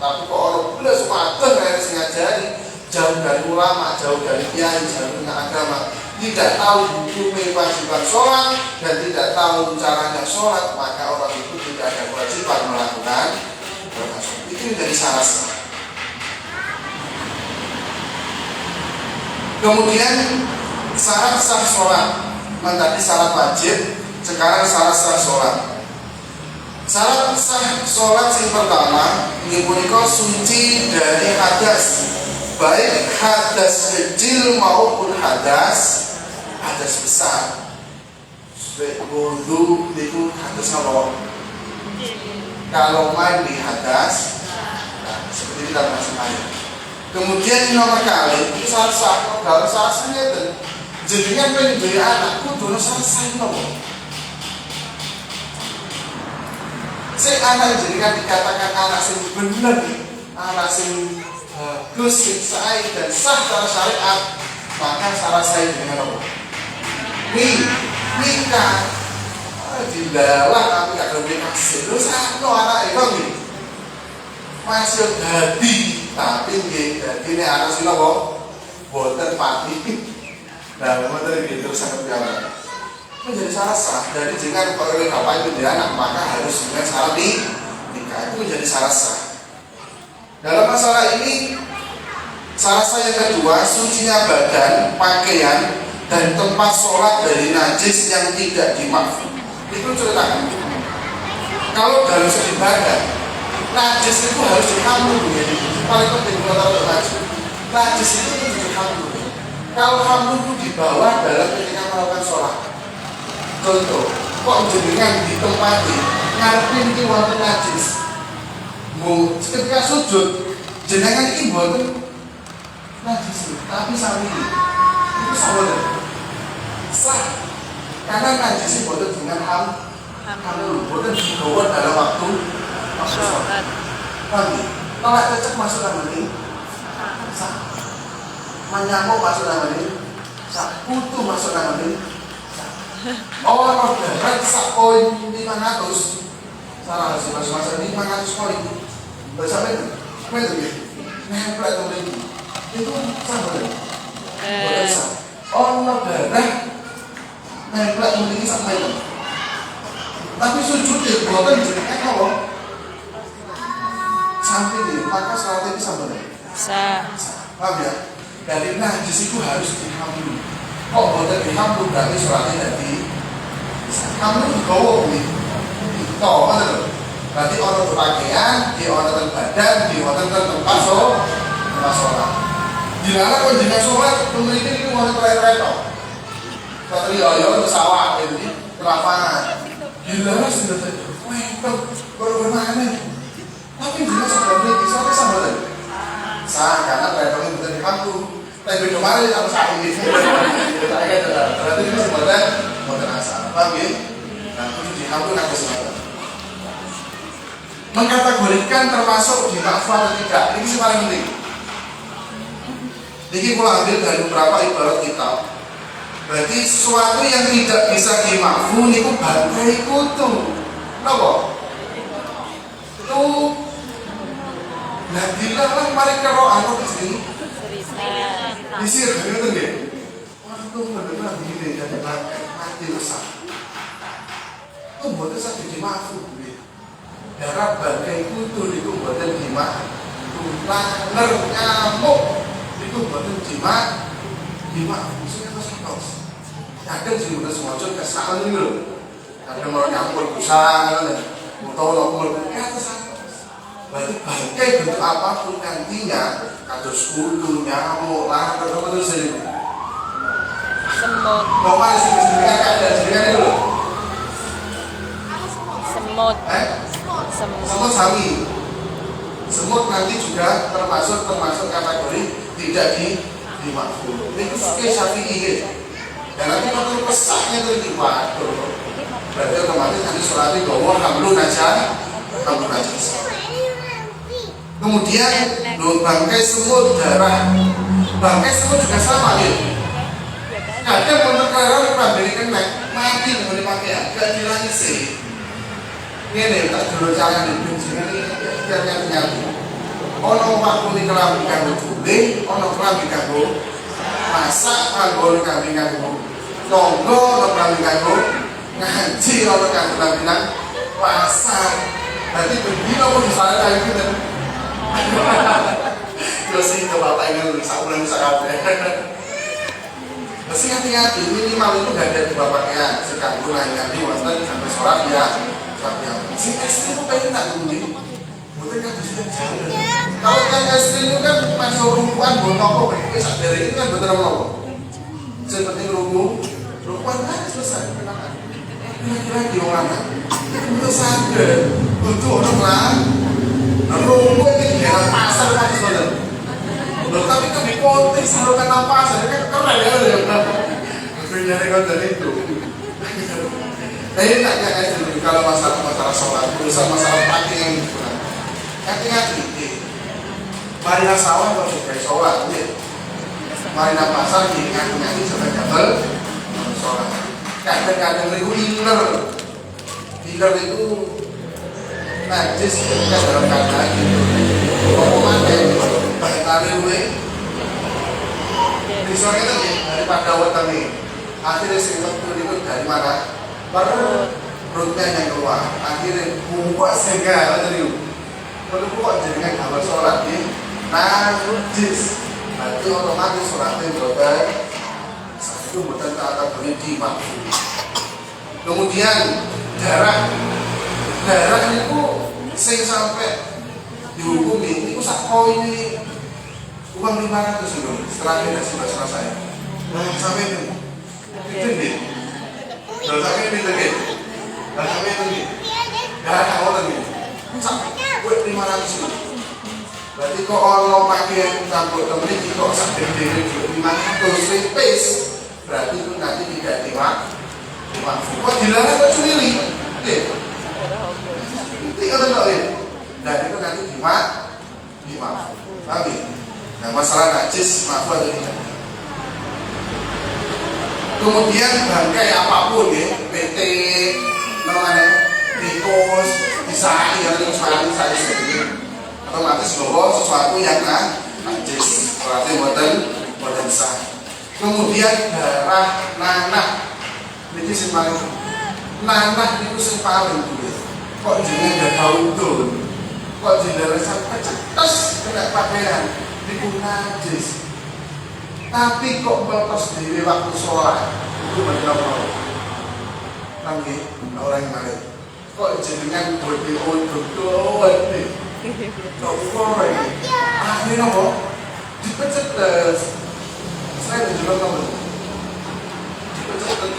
Tapi kok orang belas mateng kayak sing ngajari, jauh dari ulama, jauh dari kiai, jauh dari agama, tidak tahu hukum kewajiban sholat dan tidak tahu caranya sholat, maka orang itu tidak ada kewajiban melakukan sholat. Itu menjadi salah satu. Kemudian syarat sah sholat, tadi syarat wajib, sekarang syarat sah sholat. Syarat sah sholat yang pertama ini punika suci dari hadas, baik hadas kecil maupun hadas besar. Wudu itu hadas apa? Kalau mandi hadas, nah, seperti kita masuk air. Kemudian nomor kali itu syarat sah, kalau syarat sah itu jenengan pengen duwe anak kudu syarat sah nopo. Sing anak jenengan dikatakan anak sing bener, anak sing bagus, sing sae dan sah secara syariat, maka syarat sah jenengan apa? Nikah. Dilalah tapi gak ada hasil. Terus no anak itu nih masih jadi, tapi nggih dadi nek anak sing apa? Boten pati. Nah, motor gitu sangat gampang. Menjadi syarat sah dari jika oleh bapak itu dia anak, maka harus dengan syarat nikah itu menjadi syarat sah. Dalam masalah ini syarat sah yang kedua, sucinya badan, pakaian dan tempat sholat dari najis yang tidak dimaafkan. Itu ceritakan. Kalau dalam segi badan, najis itu harus dihamlu, jadi paling penting kalau najis. Najis itu dihamlu. Kalau hamlu itu dibawa dalam ketika melakukan sholat. Contoh, kok jenengan ditempati ngarepin iki wonten najis. Ketika sujud, jenengan iki mboten najis, tapi sami. Itu salah. Sah. Karena najis mboten dengan hamlu, mboten digawa dalam waktu sholat. Paham? Kalau cecek masuk nang ini, sah. Menyamuk masuk nang ini, sah. Kutu masuk nang ini. Oh, berat sak koin 500. Salah sih masa 500 koin. Berapa itu? Berapa itu? Nempel itu lagi. Itu sama deh. Berapa? Oh, berat. Nempel itu sama itu. Tapi sujud itu bukan jadi kalau sampai di maka sholat itu sama deh. Sah. Paham ya? Dari najis itu harus dihamili. Kok boten dihamlu berarti sholatnya jadi hamlu digawa kuwi. Toh, ngoten lho. Berarti ana pakaian, di ana badan, di ana tempat sholat. Dilarang kok jenengan sholat mriki niku wonten reto. Satria ya sawah iki lapangan. Dilarang sudah bagaimana? Tapi jenengan sudah mriki sampai sampeyan. Sah karena reto itu boten dihamlu. Tapi kemarin sama saya ini, berarti ini sebenarnya modern asal, paham ya? Nah, itu dihamlu nanti sebenarnya. Mengkategorikan termasuk dimakfu atau tidak, ini paling penting. Ini kita ambil dari beberapa ibarat kitab. Berarti sesuatu yang tidak bisa dimakfu itu bangkai kutu. Kenapa? Itu Nah dilarang mari karo anu sini disir ngoten nggih. Waduh bener begini jadi mati rusak. Itu mboten saged dimaafkan nggih. Darah bangkai kutul itu mboten dimaafkan. Laler nyamuk itu mboten dimaafkan. Maksudnya terus. Kadang sih mboten sengaja kesalahan niku lho. Kadang mau nyampur busa ngono. Utawa nopol terus. Berarti bangkai bentuk apapun nantinya kados kutu, nyamuk, laler, terus sering. Semut. Bapak sih ada itu loh. Semut. Semut sami. Semut nanti juga termasuk kategori tidak dimaafkan. Ini suke Syafi'i. Dan nanti kalau pesaknya itu waduh. Berarti otomatis nanti sholatnya bahwa hamlun aja. Kemudian bangkai semut darah. Bangkai semut juga sama ya. Kadang untuk kelihatan pembeli kena mati boleh pakaian, gak dilangisi. Ini tak dulu cara dibenci ini ternyata. Ono waktu di kelambi kanggo tuling, ono kelambi kanggo masak, kanggo kelambi kanggo nonggo, ono kelambi kanggo ngaji, ono kelambi kanggo pasar. Berarti begini pun misalnya kayak gitu. Terus itu bapak ingin sakulan sakit. Mesti hati-hati, minimal itu gak ada dua pakaian. Sekarang gue nanti waktu sampai sholat ya. Si istri itu pengen tak dulu. Mungkin kan sudah jalan. Kalau kan istri itu kan masih rumpuan, bontok kok. Dari ini kan betul apa? Seperti rumpuan kan selesai. Lagi orang kan. Itu sadar. Untuk orang lain. Rumpuan ini dalam pasar kan sebenarnya. Tapi kan di konteks saluran nafas, kan keren ya. Akhirnya konten itu. Tapi tak kayak dulu kalau masalah sholat, urusan masalah pagi yang kurang. Hati-hati. Marina sawah kalau sudah sholat, marina pasar ngaku-ngaku sampai kabel sholat. Kadang-kadang itu iler itu najis kan dalam keadaan gitu. Tari gue visualnya tadi daripada weteng nih akhirnya singkat itu dari mana? Perutnya yang keluar akhirnya buka segala tadi perlu buka jaringan gambar sholat di najis berarti otomatis sholatnya berubah itu bukan kategori dimaafkan. Kemudian darah itu sing sampai dihukumi itu sak koin ini uang 500 dulu setelah dia kasih bahasa saya sampai itu nih kalau sampai ini lagi kalau sampai itu nih darah kamu lagi buat 500 dulu berarti kok orang pakai campur temen kok sampai diri 500 repes berarti itu nanti tidak dimaafkan kok dilarang kok sendiri tinggal tentuin dan itu nanti dimaafkan tapi nah masalah najis maaf atau tidak. Kemudian bangkai apapun ya, PT, namanya, tikus, disai, yang sekali saya sendiri, otomatis bawa sesuatu yang najis, berarti modern sah. Kemudian darah nanah, ini paling nanah itu yang paling dulu. Kok jenis ada daun tuh, kok jenis sampai cetas kena pakaian. Itu najis, tapi kok melepas diri waktu sholat itu benar-benar lagi orang yang lain kok jadinya bodoh nih kok boleh akhirnya kok dipecat saya juga tahu dipecat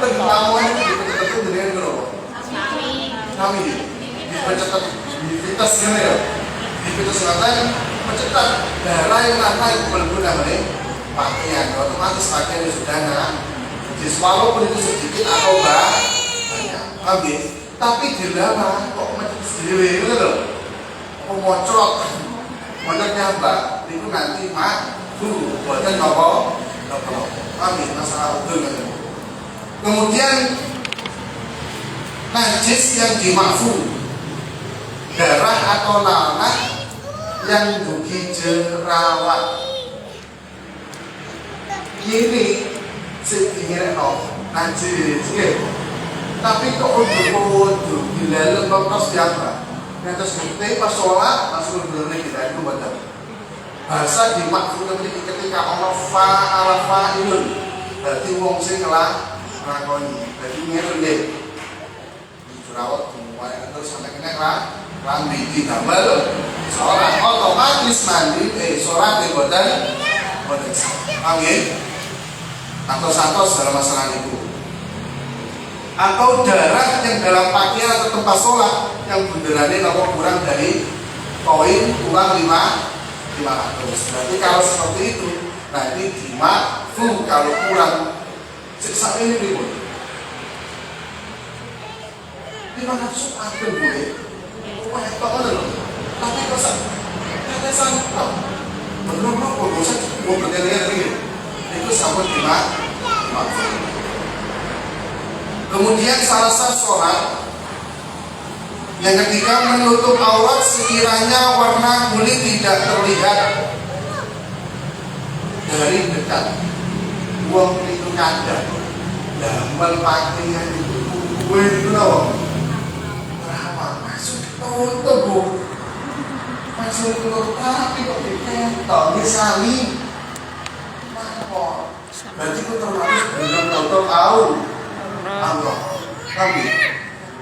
tentang dipecat itu dengan berapa kami dipecat di fitas gini ya di fitas selatan mencetak darah yang lama itu berguna nih pakaian otomatis pakaian sudah jadi walaupun itu sedikit atau banyak habis tapi dilama kok mencetak sendiri itu loh kok mocrot nyambak itu nanti dulu buatan nopo habis masalah itu kemudian najis yang dimaafkan darah atau nanah yang dugi jerawat. Ini sedikit najis, tapi kok udah dilalem kok siapa? Yang terus kita pas sholat langsung bener kita itu baca. Bahasa dimaksud ketika Allah fa'ala fa'ilun, berarti wong sing nglakoni. Berarti ngene deh. Jerawat mulai terus sampai kena lambi ditambal sholat otomatis mandi sholat di boten angin atau santos dalam masalah itu, atau darah yang dalam pakaian atau tempat sholat yang bunderannya kalau kurang dari koin kurang 500. Berarti kalau seperti itu nanti dimakfu kalau kurang siksa ini ribut 500 ada boleh. Wah, kok ada loh. Tapi kosan, ada sangkap. Benar-benar bosan, mau berkali-kali lagi. Itu sampai dimakfu. Kemudian salah satu sholat yang ketika menutup aurat sekiranya warna kulit tidak terlihat dari dekat, uang itu ada, gambar pakaian itu kue itu loh. Tubuh masuk keluar tapi kok diketok misali berarti itu termasuk belum tutup Allah. Tapi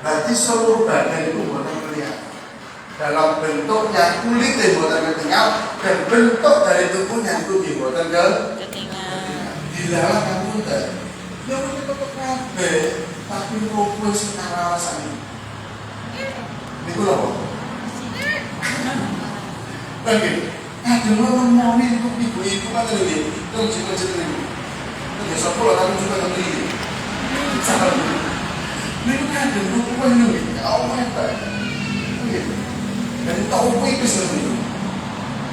berarti seluruh badan itu buatan kelihatan dalam bentuknya kulit yang buatan ketinggal dan bentuk dari tubuhnya itu buatan ketinggal dilarang kamu dan ya udah tutup kabeh tapi rukun secara rasanya itu loh. Oke, ada orang mau nih untuk ibu-ibu kan tadi, terus cerita ini. Terus sepuluh tahun juga nanti ini. Sabar. Ini kan ada buku ini, kau apa? Oke. Dan tahu itu sendiri.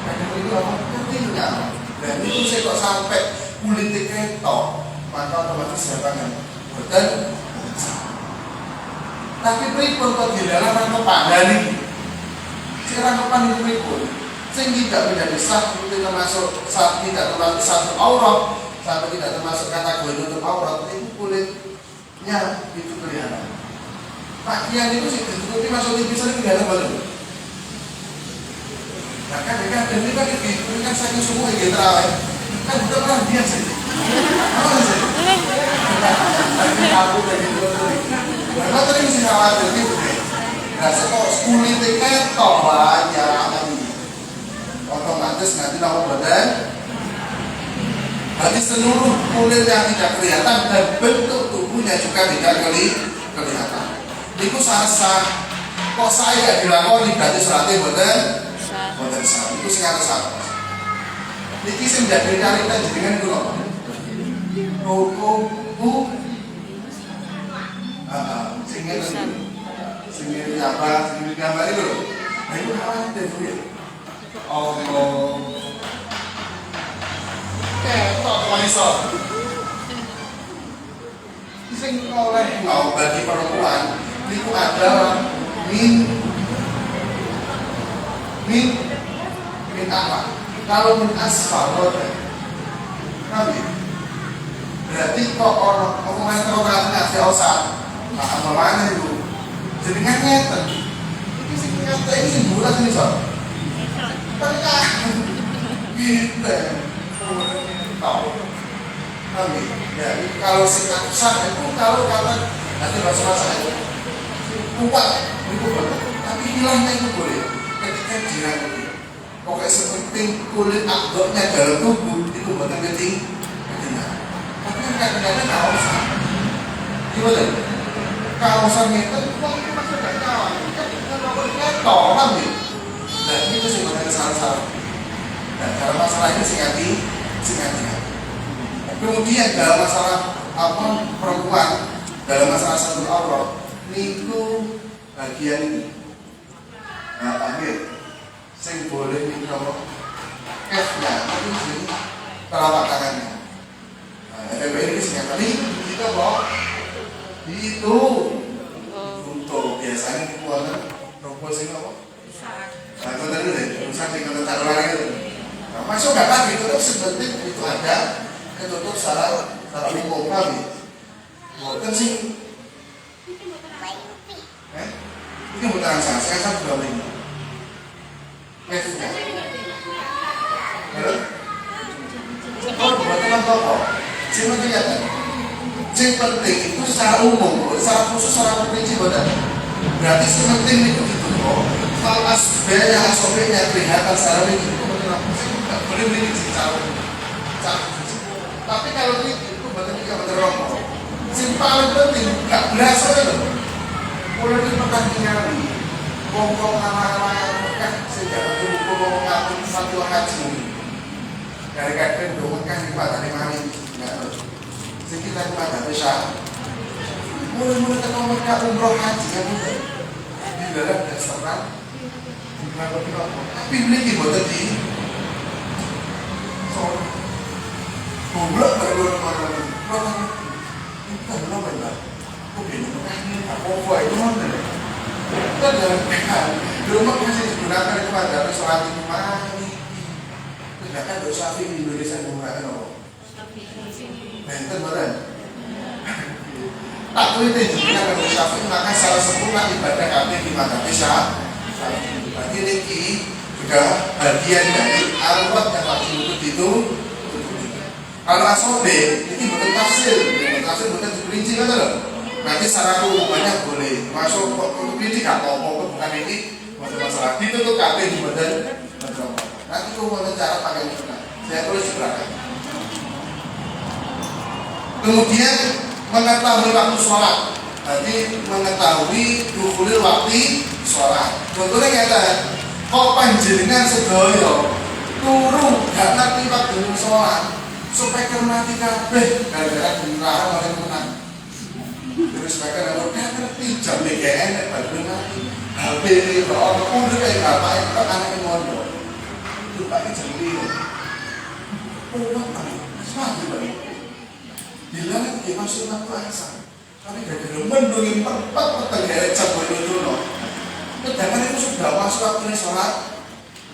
Ada itu apa? Ketinggal. Dan itu saya kok sampai kulit diketok, maka otomatis siapa kan? Betul. Tapi pripun kok dilarang rangkepan dari si rangkepan itu pripun sehingga tidak menjadi sah itu termasuk saat tidak termasuk satu aurat sampai tidak termasuk kategori untuk aurat itu kulitnya itu kelihatan. Pakaian itu sih ditutupi masuk TV sering kelihatan belum? Nah kan ini kan ini kan saking semua yang terawih kan udah pernah dia sih. Apa sih? Aku dari dulu karena tadi mesti khawatir gitu deh. Nah, kok kulitnya ketok banyak otomatis nanti nama badan berarti seluruh kulit yang tidak kelihatan dan bentuk tubuhnya juga tidak kelihatan. Itu sah-sah. Kok saya dilakoni berarti suratnya badan sah. Itu sih kata sah. Ini sih menjadi cerita jenengan itu loh. Hukum sehingga apa sehingga gambar itu loh. Nah itu khawatir ya. Allah ketok manisor sing oleh mau bagi perempuan itu adalah min apa? Kalau min asfal kami berarti kok orang terorangnya usah apa mana itu jadi kan ngeten ini sih kata ini sih bulat ini sob tengah gitu tahu kami ya kalau sikap besar itu kalau kata nanti bahasa itu kuat itu boleh tapi hilangnya itu boleh ketika dirangkul pokoknya seperti kulit akdoknya dalam tubuh itu buatan ketinggalan tapi kan kadang-kadang kalau usah gimana kawasan itu waktu masih ada kawan kan ketok gitu. Nah itu sih makanya salah-salah. Nah dalam masalah ini singati. Kemudian dalam masalah apa perempuan dalam masalah satu aurat itu bagian ini. Nah ambil sing boleh ini kalau F-nya itu sini telapak tangannya. Nah ini singkatan ini kita bawa itu untuk biasanya perempuan sini apa Nah, itu tadi deh, rusak di kota taruhan itu. Nah, masuk nggak lagi, tetap sepenting itu ada ketutup secara umum kami. Bukan sih. Ini putaran saya kan sudah ini. Mesnya. Oh, buat teman toko. Sing penting ya kan? Sing penting itu secara umum, secara khusus, secara terperinci bukan. Berarti sing penting itu kok. Kalau asbaya, asobenya kelihatan secara ini itu nggak boleh ini secara tapi kalau itu betul tidak betul rokok. Sing paling penting nggak berasa loh. Mulai di pertandingan ngomong nama-nama Mekah sejak itu ngomong satu haji. Dari kadang dua Mekah di pada lima hari nggak tahu. Sekitar pada besar. Mulai ketemu Mekah umroh haji kan udah di dalam restoran. Tapi beli buat tadi. So, goblok baru orang itu belum benar. Kok bingung ini apa itu mana? Kita dalam rumah masih digunakan itu ada sholat itu mati. Sedangkan dosa di Indonesia menggunakan apa? Benten beran. Tak boleh dijadikan dosa maka salah sempurna ibadah kami di mata Isya. Berarti ini juga bagian dari arwah yang wajib itu. Kalau asobe ini bukan tafsir bukan diperinci kan loh. Nanti secara umumnya boleh masuk untuk ini nggak apa-apa bukan ini masalah ditutup kabel di badan. Nanti kemudian cara pakai mana? Saya tulis di belakang. Kemudian mengetahui waktu sholat. Jadi mengetahui dukhulil waktu sholat. Contohnya kata, kok panjenengan sedaya turu gak ngerti waktu sholat supaya mati kabeh gara-gara dimarahan oleh teman. Terus mereka gak ngerti jam BGN baru mati. HP ini orang udah kayak bapak yang anaknya mondok. Itu pakai jam ini. Pulang kali, semati balik. Bilang dia masuk waktu asar. Tapi gara-gara mendungin tempat pertengahan jam dulu. Sedangkan itu sudah masuk waktu sholat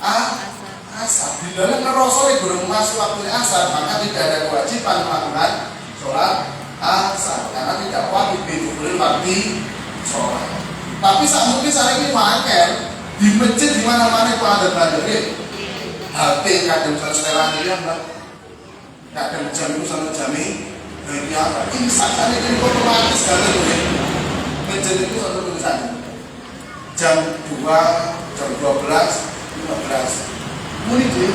asar. Di dalam ngerosol belum masuk waktu asar, maka tidak ada kewajiban melakukan sholat asar karena tidak wajib dihubungi waktu sholat. Tapi saat mungkin saya ini makan di masjid di mana-mana itu ada banderin. HP kadang setelan dia mbak, kadang jam itu sama jam ini. Ini saat ini otomatis kata boleh. Masjid itu satu tulisan. Jam 2, jam 12, 15. Muni dia,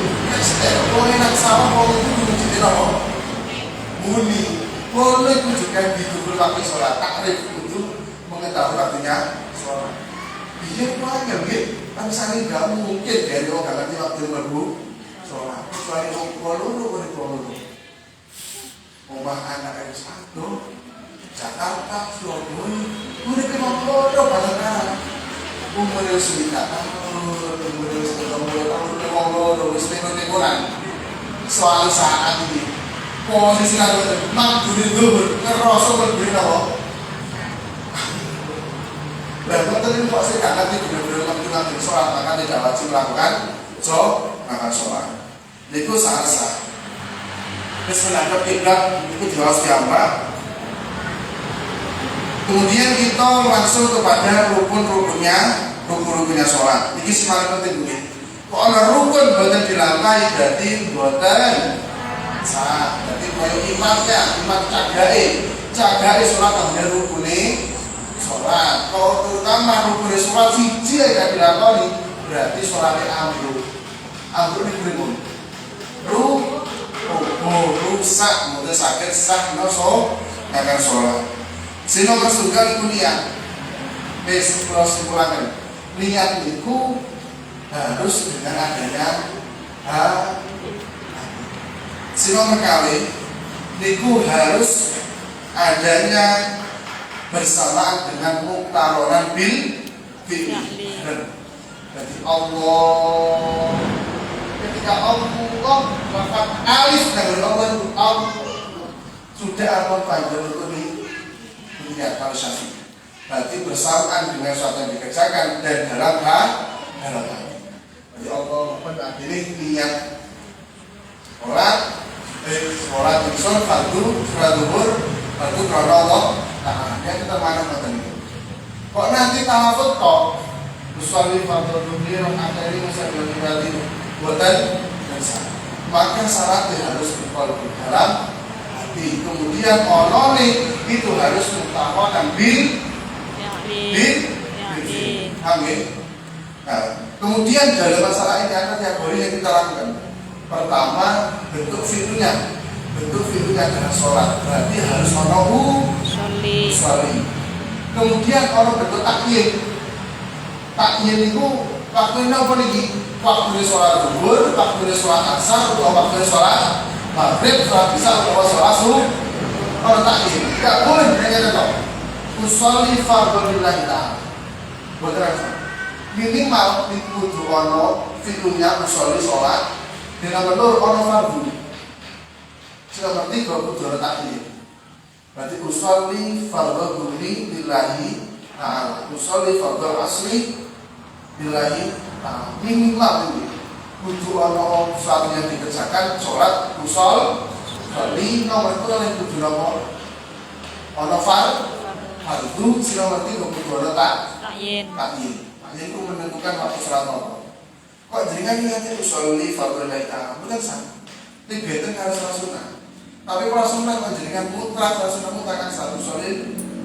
kalau enak sama kalau itu menjadi apa? Muni, boleh tunjukkan di dulu waktu sholat. Takrif itu mengetahui waktunya sholat. Iya banyak gitu. Tapi saya nggak mungkin dari orang ngerti waktu baru sholat. Kecuali orang koloro. Rumah anak yang satu, Jakarta, Surabaya, udah kena koloro padahal. Umurnya sudah umurnya sudah soal saat ini posisi ada mak dulu dulu ngerosok berbeda loh. Dan tadi kok saya ngerti benar-benar waktu sholat maka tidak wajib melakukan maka sholat. Itu sah. Terus menghadap kiblat itu jelas gambar. Kemudian kita langsung kepada rukun-rukunnya sholat. Ini sih paling penting begini. Kalau rukun buatan dilantai berarti buatan sah. Jadi kalau imam cagai sholat kemudian rukunnya sholat. Kalau terutama rukunnya sholat siji yang dilakoni berarti sholatnya ambruk. Ambruk ini berimun. Rusak, kemudian sakit sah noso akan sholat. Sino masukkan itu niat. Kesimpulannya niat itu harus dengan adanya sino mengkali itu harus adanya bersamaan dengan muktaronan bil jadi Allah ketika Allah lafaz alif dengan Allah sudah apa panjang untuk niat kalau syafi'i. Berarti bersamaan dengan sesuatu yang dikerjakan dan dalam harapan. Jadi Allah ini niat sholat usul fardu sholat zuhur fardu karena Allah Ta'ala. Kita mana ngoten iki. Kok nanti tawafut kok usolli fardu dhuhri raka'ataini musallin bali boten bisa. Maka syaratnya harus berkolbu dalam hati. Kemudian onone itu harus mutawakan bil. Amin. Nah, kemudian dalam masalah ini ada tiap hari yang kita lakukan. Pertama, bentuk fi'lunya. Bentuk fi'lunya adalah sholat. Berarti harus ono usolli. Kemudian ono bentuk takyin. Takyin itu waktunya apa nih? Waktunya sholat zuhur, waktunya sholat asar, atau waktunya sholat maghrib, sholat isya, atau sholat subuh. Kalau takyin, tidak boleh hanya tetap usolli fardhu lillahi ta'ala. Minimal itu ono fi'lunya usolli sholat. Dengan betul ono fardhu. Sudah berarti kalau kudu ono takyin. Berarti usolli fardhu lillahi ta'ala. Usolli fardhu asli lillahi minimal ini kudu ono sesuatu yang dikerjakan sholat usul kali nomor itu yang kudu nomor ono fardu si nomor itu kudu ono takyin itu menentukan waktu sholat nomor. Kok jaringan ini usul fardu laita bukan sama tiga itu harus sunnah tapi kalau sunnah kok jaringan mutlak sunnah mutlak kan satu usul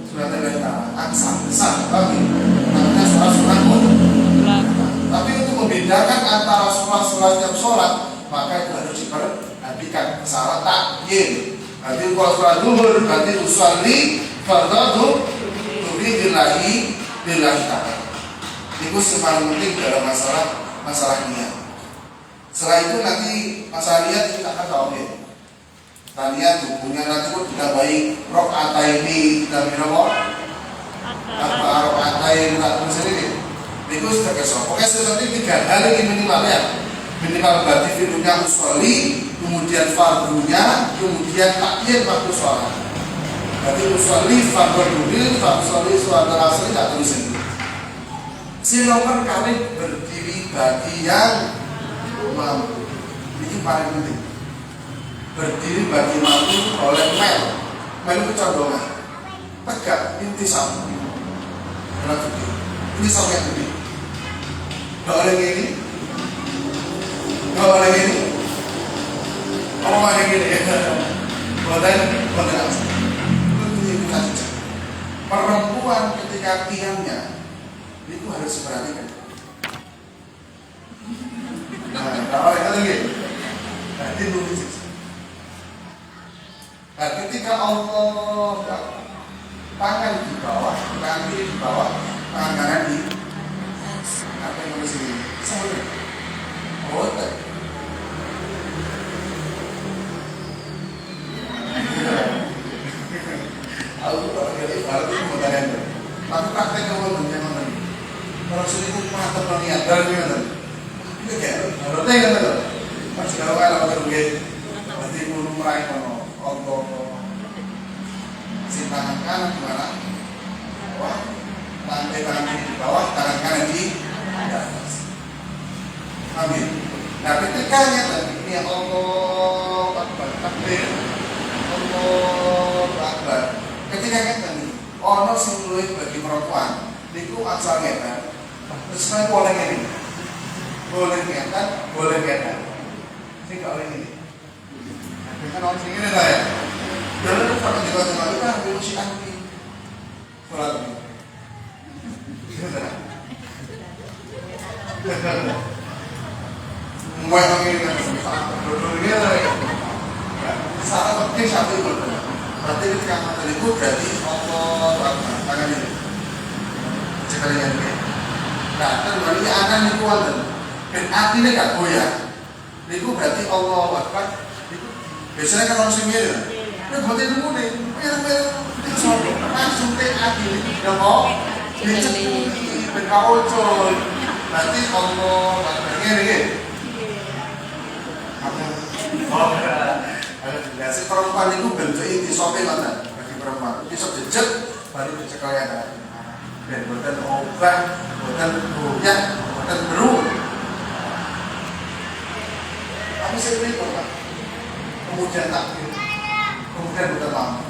sunnah laita aksa sah tapi namanya sunnah mutlak. Tapi untuk membedakan antara sholat yang sholat, maka itu harus diperhatikan syarat takyin. Nanti kalau sholat zuhur, nanti usolli fardhu lillahi ta'ala. Itu paling penting dalam masalah niat. Setelah itu nanti masalah niat kita akan tahu ya. Nah, niat hukumnya nanti pun ditambahi rakaataini dan minapa? Rakaataini tak tulis ini. Itu sudah kesok. Pokoknya seperti 3 hal ini minimal ya. Minimal berarti fi'lunya usolli, kemudian fardunya, kemudian takyin waktu sholat. Berarti usolli fardhu dhuhri, usolli sholat asar tak tulisin. Silakan kali berdiri bagi yang mampu. Ini paling penting. Berdiri bagi mampu oleh mel kecondongan. Tegak intisam. Ini sampai gede. Gak oleh gini. Apa ada gini? Konten perempuan ketika tiangnya itu harus diperhatikan. Nah, kalau yang lagi, nanti dulu. Nah, ketika Allah tangan di bawah, tangan kiri di bawah, tangan kanan di apa yang harus ini? Sama. Oh, tak. Aku kalau jadi baru itu mau tanya tu. Tapi praktek kamu macam mana? Kalau sini pun mata perniat dari mana? Itu kayak, kalau tanya kan tu. Masih kalau kalau terus berarti pun meraih mana? Allah si tangan kanan di mana? Bawah, lantai tangan kiri di bawah, tangan kanan di atas. Amin. Nah, ketika ini Allah Akbar, takbir, Allah Akbar. Ketika kita nih, ono sing luwih bagi perempuan, niku asal ngeten. Terus kan boleh ngene. Boleh ngeten. Sing gak oleh ngene. Kan ono sing ngene ta ya. Dalam itu pada juga cuma itu kan biologi anti sholat ini. Mulai ini kan dulu ini lah. Salah penting satu itu. Berarti ketika mata itu berarti Allah tangan ini. Sekali yang ini. Nah, terus ini akan dikuatkan. Dan artinya gak goyah. Itu berarti Allah Akbar. Biasanya kan orang sendiri. Ini berarti dulu nih. Itu soal langsung hati. Tidak mau dicekuli, berkawocol. Berarti Allah Akbar ini. Ya, si perempuan itu bentuk inti sopil mana bagi perempuan bisa jejak baru dicekal ya kan dan bukan obat bukan rupiah bukan beru kemudian takbir, kemudian bertemam.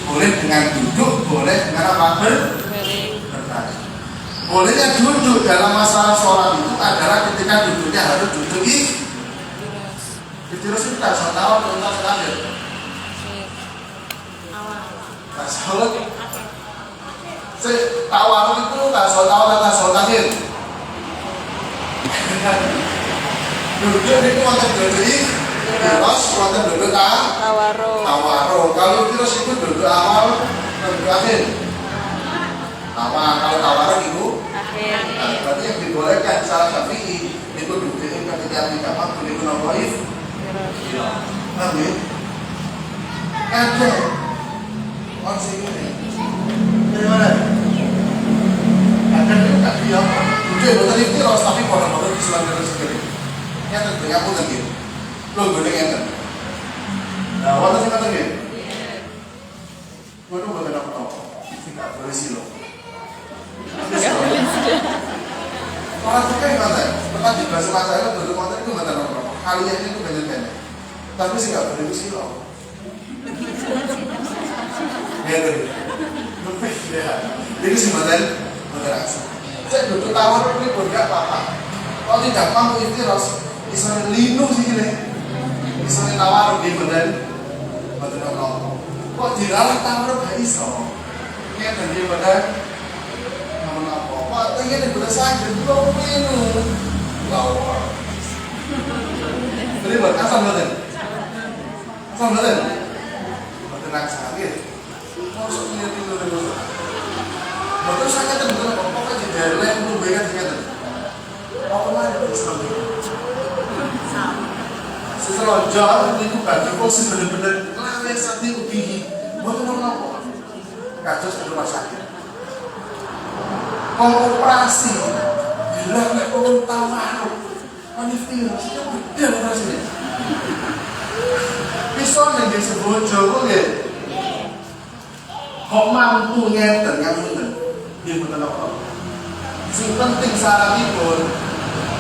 Boleh dengan duduk, boleh dengan apa? Berbaring. Bolehnya duduk dalam masalah sholat itu adalah ketika duduknya harus duduk terus kita tahu tentang takbir. Tasawuf tawaruk itu tasawuf takbir. Duduk itu wonten duduk terus wonten duduk tawaruk. Kalau terus itu duduk awal duduk akhir. Kalau tawaruk itu akhir. Berarti yang dibolehkan salah Syafi'i itu duduk ketika tidak mampu itu nawaif. Amin. Ada orang sini. Dari mana? Ada juga dia. Duduk betul itu harus tapi bodoh-bodoh di selangkah sendiri. Yang tentunya pun lagi. Lo boleh yang nah, waktu sih kata dia. Gue tuh boleh apa? Tidak boleh silo. Orang suka yang kata, tempat di bahasa masa itu duduk konten itu nggak tahu apa. Kalian itu banyak-banyak. Tapi sih nggak boleh silo. Ya tadi. Lebih ya. Jadi sih model asal. Saya duduk tawar ini pun nggak apa-apa. Kalau tidak mampu itu harus misalnya lindung sih ini. Misalnya tawar di model apa? Kok diralat tawar nggak iso? Ini ada di model namun apa? Kok ingin dibuat sakit? Belum minum. Tawar. Beri buat asam model. Asam model. Model nak sakit. Masuk lihat itu dulu. Betul sangat betul pokoknya di daerah yang belum banyak ternyata. Oh kemarin Islam. Setelah itu baju posisi benar-benar lawan saat itu tinggi. Betul apa? Kasus di rumah sakit. Operasi. Bila nggak mau tahu. Antivirus itu beda operasinya. Pisau yang disebut Jowo ya. Kok mampu ngeten ngapunten. Nggih mboten apa. Sing penting saranipun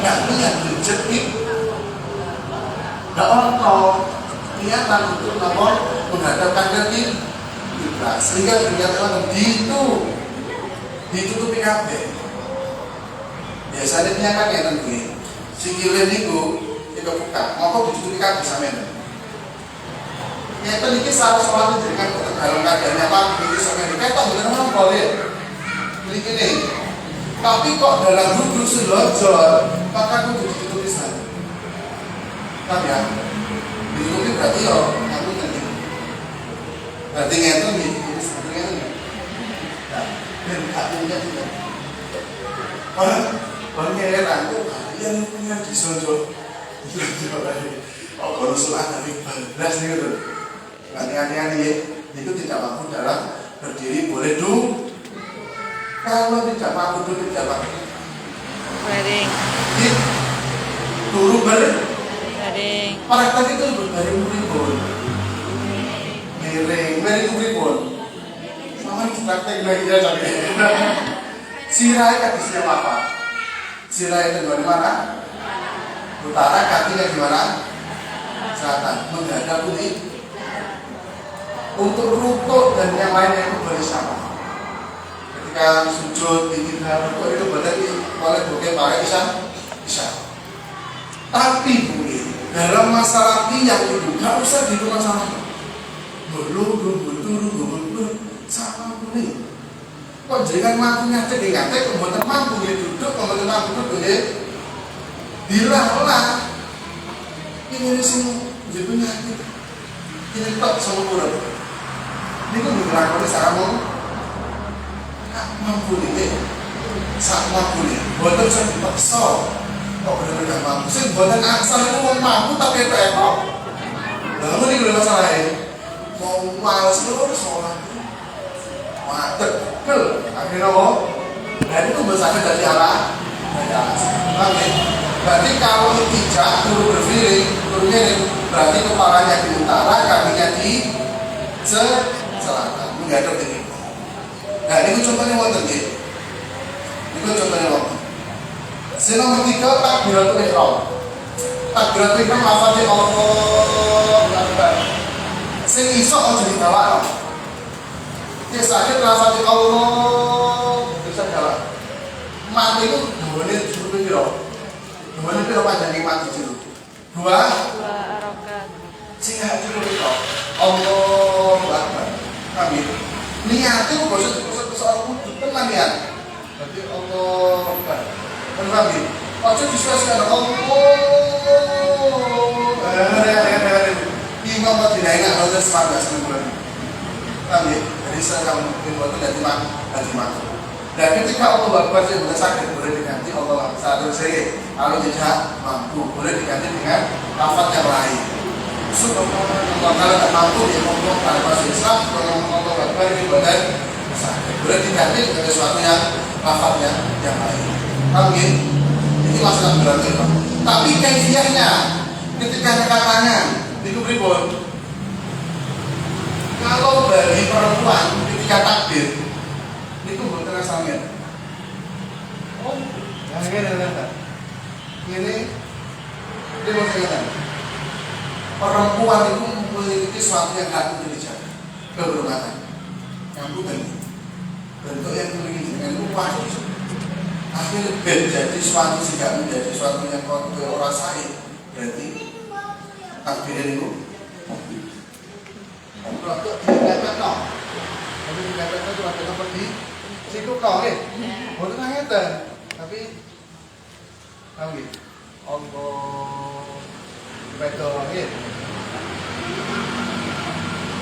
gak niat dijepit. Gak ono niatan untuk lapor menghadapkan ke kiblat. Sehingga ternyata ditutupi kabeh. Biasanya niatan ngeten nggih. Sikile niku buka, mongko ditutupi kabeh sampeyan. Ngeten iki salah sholat dengan dalam keadaannya apa? Ini sampai diketok benar boleh. Ini gini. Tapi kok dalam duduk selojor, maka aku ditutupi sana. Tapi ya, ditutupi berarti yo, aku nanti. Berarti ngeten nih, seperti ngeten nih. Dan hatinya juga. Orang ngeran, kalian punya disojor. Oh, kalau sholat dari 12 nih gitu. Aneh-aneh itu tidak mampu dalam berdiri boleh duduk. Kalau tidak mampu duduk tidak mampu. Baring. Turun balik. Baring. Orang tadi itu berbaring ribut. Miring ribut. Sama kita lagi aja tadi. Sirai kaki siapa apa? Sirai itu di mana? Utara, kakinya di mana? Selatan. Menghadap putih. Untuk rukuk dan yang lainnya itu boleh sama. Ketika sujud, tinggal rukuk itu boleh bukan pakai bisa. Tapi dalam masalah tiang itu nggak usah gitu masalah. Belum sama boleh. Kok jangan mampu nyatek kemudian mampu duduk, kemudian mampu duduk dilah. Ini semua jadi penyakit. Ini tak sama kurang. Ini kan berlaku secara mampu nih, saat mampu nih, buatan saya dipaksa, kok benar-benar mampu. Saya buatan asal itu mau mampu tapi repot. Lalu ini udah masalah ya, mau malas lu sholat, macet, akhirnya mau, dan itu besarnya dari arah, Oke, berarti kalau tidak turun turunnya berarti kepalanya di utara, kakinya di selatan, menghadap ini. Nah, ini contohnya wonten nggih. Ini contohnya wonten. Nomor 3 takbiratul ihram. takbiratul ihram lafadzé Allahu Akbar. Sing iso aja digawakno. Yen sakit lafadzé Allah bisa gawak. Mati itu duwane juru piro? Duwane piro panjangé mati juru? 2 arokat. Sing hak juru piro? Allahu Akbar. Amin. Niate kok basa soal kudu tenan niat. Berarti Allahu Akbar. Amin. Ojo disuasana Allah. Imam mati naik nggak semangat sebulan. Amin. Jadi saya mungkin waktu dari mana. Dan ketika Allah Akbar saya sudah sakit boleh diganti Allah satu saya kalau tidak mampu boleh diganti dengan lafaz yang lain. Subhanallah kalau tak mampu dia ngomong tanpa Islam kalau ngomong Allah Akbar ini badan sakit boleh diganti dengan sesuatu yang lafaznya yang lain. Amin. Ini masalah berarti loh. Tapi kaifiahnya ketika angkat tangan itu pripun? Kalau bagi perempuan ketika takbir itu bukan asalnya. Oh, yang ini dia mau katakan perempuan itu memiliki sesuatu yang harus dijaga, kehormatan, yang bukan bentuk yang memiliki dengan lupa. Akhirnya jadi suatu tidak menjadi suatu yang kau orang sahih. Berarti takbir itu untuk dikatakan no, tapi dikatakan cuma seperti situ kau ni, boleh ngeten, tapi kami Allah betul ni,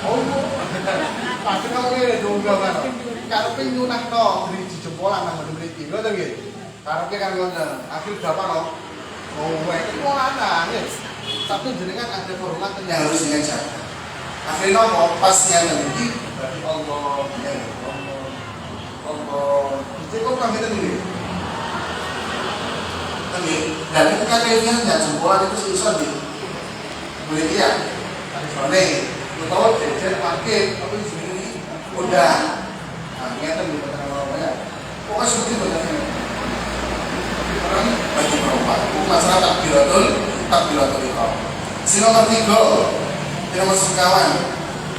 Allah, pasti kamu ni dua kan, kalau penyunah no, beri jempolan nama diberi tiga tu gitu, kalau kan kau akhir berapa no, oh, itu mana ni, tapi jenengan ada kehormatan yang harus dijaga. Akhirnya mau pasnya nanti berarti Allah ya Allah itu kok kami tadi dan ketika kayaknya jempolan itu susah di boleh dia soalnya tahu jajan pakai apa di sini udah ternyata di kota Surabaya pokoknya seperti bagaimana orang bagi perempuan masalah takbiratul ihram. Nomor 3 yang masuk kawan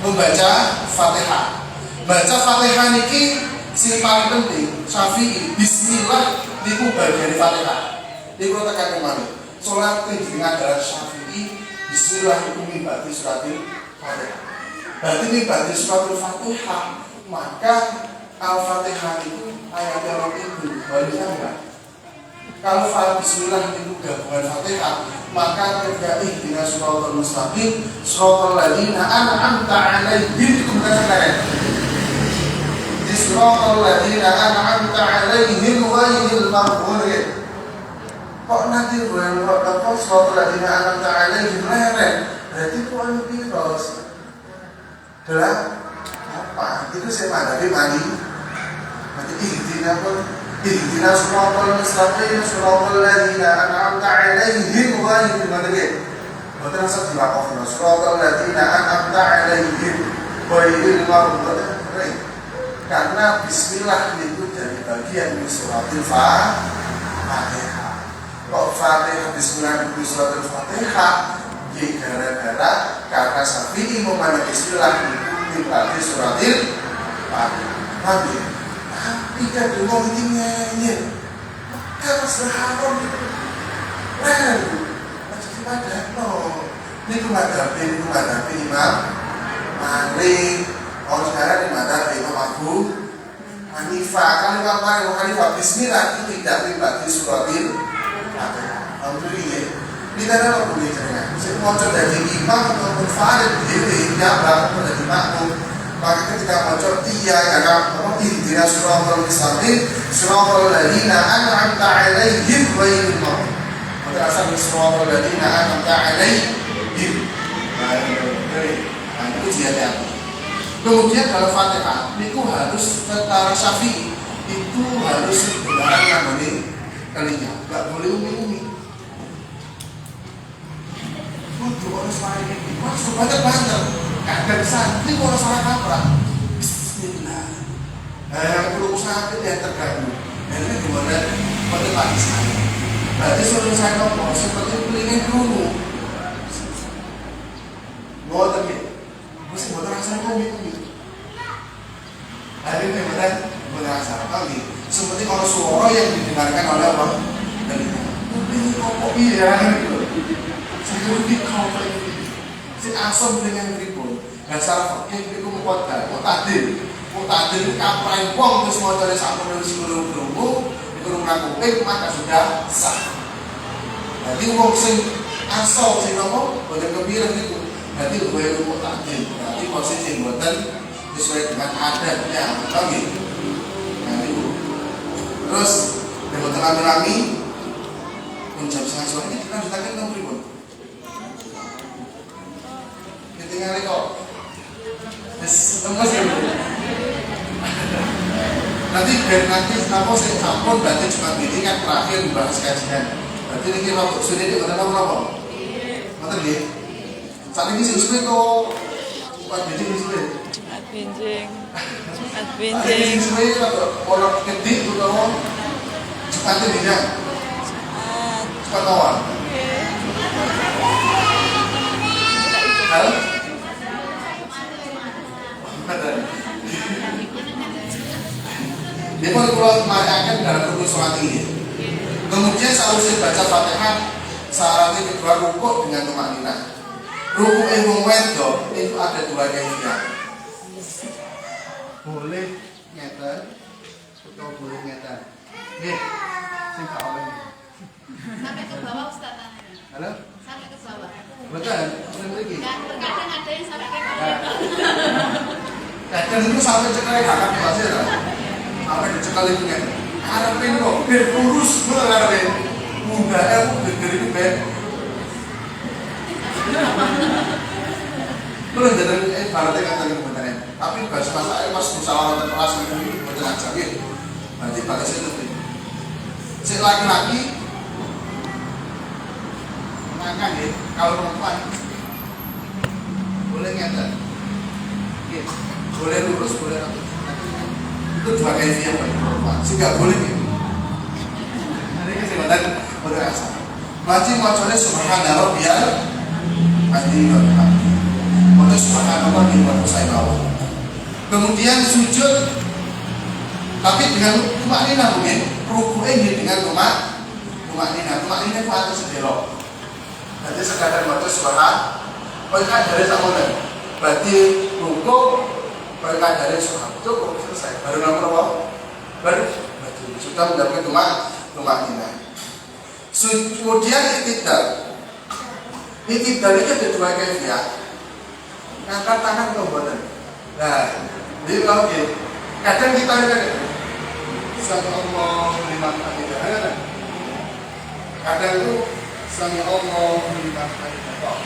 membaca Fatihah. Baca Fatihah niki sing paling penting Syafi'i bismillah niku bagian Fatihah. Niku tekan kemari. Salat dengan adalah Syafi'i bismillah itu mibati suratil Fatihah. Berarti mibati suratil Fatihah, maka Al-Fatihah itu ayat-ayat itu baru sama. Kalau bismillah itu gabungan Fatihah, maka ketika ihdina siratal mustaqim siratal ladzina an'amta 'alaihim itu bukan keren. Siratal ladzina an'amta 'alaihim ghairil maghdubi. Kok nanti bulan apa siratal ladzina an'amta 'alaihim leren. Berarti itu lebih terus. Dalam apa? Itu saya madhabi mari. Berarti ihdina pun ihdina siratal mustaqim siratal ladzina an'amta 'alaihim ghairil maghdubi. Betul asal diwakafna siratal ladzina an'amta 'alaihim ghairil maghdubi. Karena bismillah itu dari bagian dari suratul Fatihah. Kok Fatihah bismillah itu suratul Fatihah? Gara-gara karena Syafi'i memandang bismillah itu berarti suratul Fatihah. Tidak dulu ini nyanyi karena seharom itu macam gimana ini menghadapi Imam Malik kalau sekarang di mata Imam Abu Hanifah kalau Imam Hanifah bismillah itu tidak pribadi suratil alhamdulillah kita dalam pembicaraan saya mau coba dari imam ataupun farid diri jabat dari makmum. Maka ketika bocor iya karena ihdina siratal mustaqim siratal ladzina an'amta 'alaihim ghairil maghdubi. Maka asal siratal ladzina an'amta 'alaihim. Nah, itu dia. Kemudian dalam Fatihah itu harus secara Syafi'i itu harus sebenarnya namanya kalinya, enggak boleh umi-umi. Kudu harus main ini. Masuk banyak. Kadang santri kalau salah kaprah bismillah yang perlu sakit yang terganggu dan ini gimana pada pagi saya Berarti suruh saya ngomong seperti kulingin dulu. Mau tapi, mesti buat rasa kami. Hari ini benar rasa kami. Seperti kalau suara yang didengarkan oleh orang dari ini kok iya gitu. Saya lebih kau ini. Si asam dengan ribut. Dan secara fakir itu menguatkan. Mutadil itu kaprain wong terus mau cari sampun dari seluruh berumbu. Kuping maka sudah sah. Jadi wong sing asal sing ngomong boten gembira niku. Berarti gue rumah takdir. Berarti posisi boten sesuai dengan adatnya. Oke. Nah niku. Terus dengan rame-rame jam setengah sore ini kita ditanyakan nomor pripun. Ditinggali kok. Wis temes ya. Nanti apa saya sampun berarti cuma ini kan terakhir membahas kajian. Berarti ini waktu sudah di mana apa? Mata dia. Saat ini sesuai kok buat benjing sesuai. Benjing. Benjing sesuai atau orang kedik atau cepat tidak. Cepat kawan. Halo. Dia pun kalau merayakan dalam rukun sholat ini. Kemudian seharusnya baca Fatihah syaratnya kedua rukuk dengan tumakninah. Rukuk wong wedok itu ada dua kaifiah. Boleh ngeten atau boleh ngeten. Nggih, sing gak oleh. Sampai ke bawah Ustaz. Halo? Sampai ke bawah. Betul, sing mriki. Terkadang ada yang sampai ke bawah. Kadang itu sampai cekai kakak pasti ya. Sampai dicekal itu kan. Harapin kok biar lurus bener harapin. Mudah aku geger itu ben. Belum jadi baratnya katakan benernya. Tapi bahas masalah pas musyawarah kelas itu bener aja gitu. Berarti balasnya itu. Si laki-laki mengakan ya. Kalau perempuan boleh ngeten. Gitu. Boleh lurus, boleh rambut. Itu dua kaifiah bagi perempuan. Sehingga boleh gitu. Ini kesempatan boleh asal. Wajib macamnya subhanallah rabbiyal azim wa bihamdihi. Macam subhanallah di bawah saya bawah. Kemudian sujud, tapi dengan tumakninah mungkin. Rukuknya dengan tumakninah. Tumakninah itu atas sedelok. Nanti sekadar macam subhanallah. Oh kan dari sama. Berarti rukuk. Kalau dari sholat cukup selesai. Baru nomor apa? Baru sudah mendapatkan tumakninah. Kemudian iktidal. Iktidal itu ada dua kaifiah. Ngangkat tangan ke badan. Nah, jadi kalau gitu, kadang kita lihat Sami Allah liman hamidah. Kadang itu Sami Allah liman hamidah.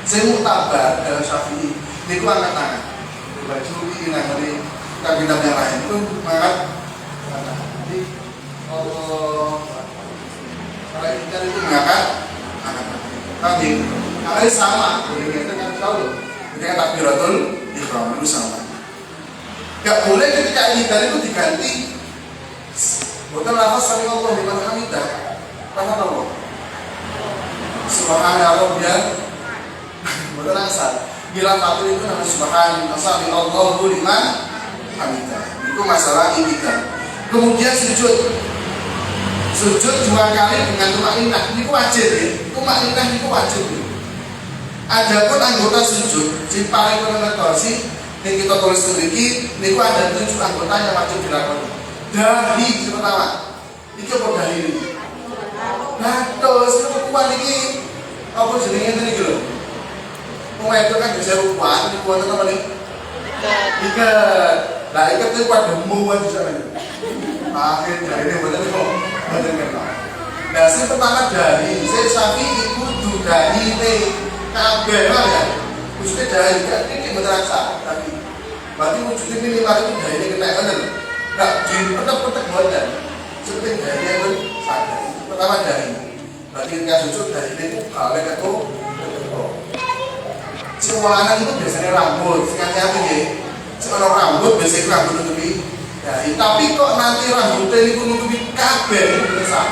Saya mutabar dalam Syafi'i, itu angkat tangan. Baju ini dari kitab-kitab yang lain itu mengangkat jadi Allah kalau kita itu mengangkat tapi kalau sama boleh kita kan tahu ketika takbiratul ihram itu sama gak boleh ketika ibadah itu diganti bukan lafaz sami Allah liman hamidah lafaz Allah subhanallah biar bukan asal. Bila satu itu namanya subhanallah sami Allahu liman hamidah. Itu masalah ibadah. Kemudian sujud dua kali dengan tumakninah. Ini wajib ya. Tumakninah itu wajib. Adapun anggota sujud di paling koordinasi yang kita tulis sedikit, ini ada 7 anggota yang wajib dilakukan. Dahi pertama. Ini apa dahi ini? Nah, terus kuat ini apa jenenge ini gitu. Itu kan bisa rukuan, rukuan itu apa nih? Ikat. Nah ikat itu kuat demu kan bisa nih. Akhirnya ini bener kok, bener kan? Nah si pertama dari saya sapi itu dari ini kabel ya. Maksudnya dari ini bener rasa tapi. Berarti wujudnya minimal itu dari ini kena bener. Nggak di petek-petek buatan. Seperti dari itu sadar. Pertama dari. Berarti ketika sujud dari ini kalau itu Semuanya itu biasanya rambut, hati-hati ya. Sekarang rambut biasanya rambut nutupi dahi. Tapi kok nanti rambutnya ini nutupi kabel itu besar.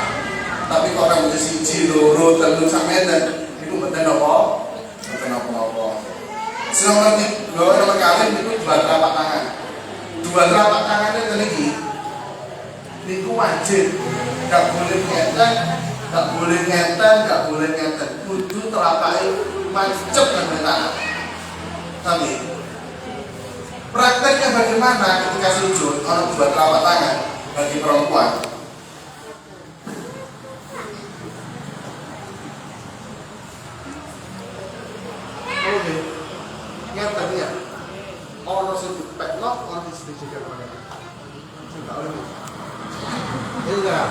Tapi kok kamu siji loro telu sampe niku mboten napa? Mboten napa-napa. Sing nomor kali niku dua telapak tangan. Dua telapak tangannya niki niku wajib. Gak boleh ngeten, gak boleh ngeten, gak boleh ngeten. Kudu telapake mancep nang tangan. Tapi prakteknya bagaimana ketika sujud orang dua telapak tangan bagi perempuan? Oke, ngeten ya. Orang sing peklok, orang sing sedikit orang ngeten. Enggak oleh. Enggak.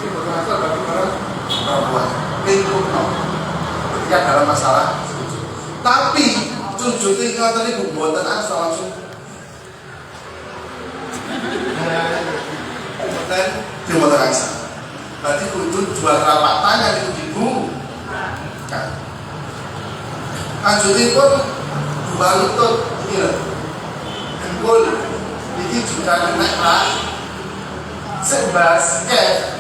Sing boten asal bagi perempuan. Itu no. Ketika dalam masalah sujud. Tapi sujud iki ngoten niku mboten asal langsung. Mboten asal. Berarti kudu dua telapak tangan itu dibuka. Lanjutipun dua lutut ini lho. Dengkul iki juga nek Pak. Sebasket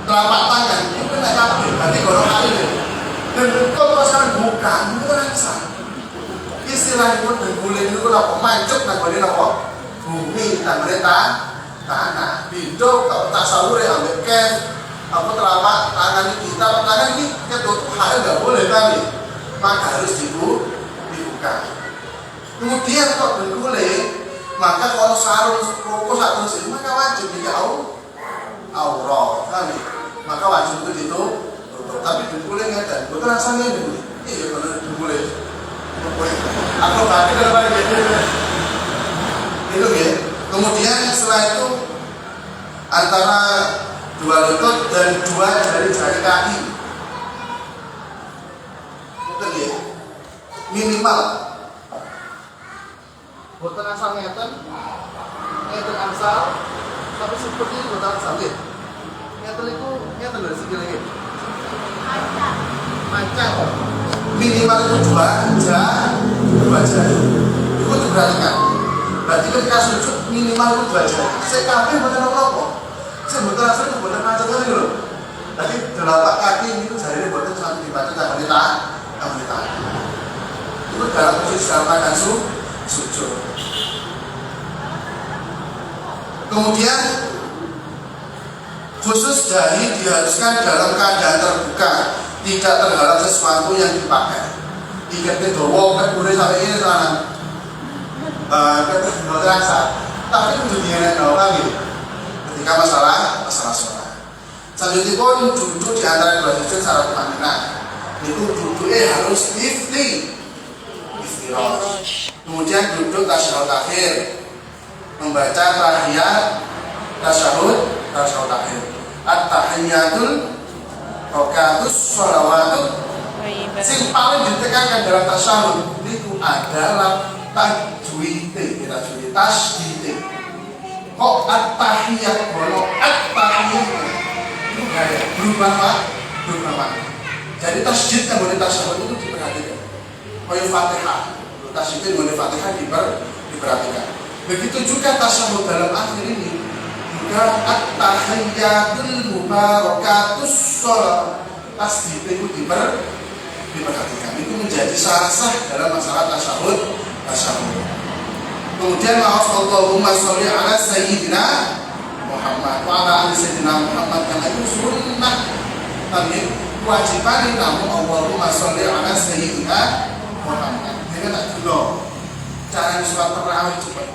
telapak tangan itu nek kabeh berarti golong kali lho. Dengkul terus kan buka, itu kan istilahipun dengkul niku napa mancep nang gone napa? Bumi nang tanah. Bidok kok tasawure ambek kef apa telapak tangan kita, tangan ini ketut hal enggak boleh kali. Maka harus dibuka. Kemudian kok dengkule, maka kalau sarung rokok satu sini maka wajib aurat, kan? Maka wajib itu ditutup. Tapi dengkule ngeten, betul rasanya dengkule. Iya kalau dengkule. Aku tadi dalam itu ya. Kemudian setelah itu antara dua lutut dan dua jari kaki. Ya, minimal boten asal ngeten asal tapi seperti itu boten asal ya ngeten itu ngeten dari segi lagi macam minimal itu dua jari itu diperhatikan. Berarti ketika sujud minimal itu dua jari sekali boten apa-apa boten asal itu boten macam lagi loh. Berarti telapak kaki itu jari ini boten sampai dibaca tangan itu dalam posisi dalam keadaan sujud. Kemudian khusus dahi diharuskan dalam keadaan terbuka, tidak terhalang sesuatu yang dipakai. Diketnya dowo keburi sampai ini sana, ketemu terasa. Tapi itu diingat lagi ketika masalah sholat. Selanjutnya pun duduk di antara dua sujud secara tumaninah. Itu duduknya harus iftirosh. Kemudian duduk tasyahud akhir, membaca tahiyat tasyahud akhir. At-tahiyyatul rakatus sholawatut. Sing paling ditekankan dalam tasyahud itu adalah tasydid. Kok at-tahiyyat bono at-tahiyyat itu gaya berubah. Jadi tasydid yang boleh tasyahud itu diperhatikan. Kaya Fatihah, tasydid boleh Fatihah diperhatikan. Begitu juga tasyahud dalam akhir ini juga at-tahiyyatul mubarakatus sholawat. Tasydid itu diperhatikan. Itu menjadi syarat sah dalam masalah tasyahud. Kemudian Allahumma sholli ala sayyidina Muhammad wa ala ali sayyidina Muhammad, karena itu sunnah. Tapi kewajiban namun Allahumma sholli ala sayyidina Muhammad. Ini tak dulu cara sholat tarawih cepat.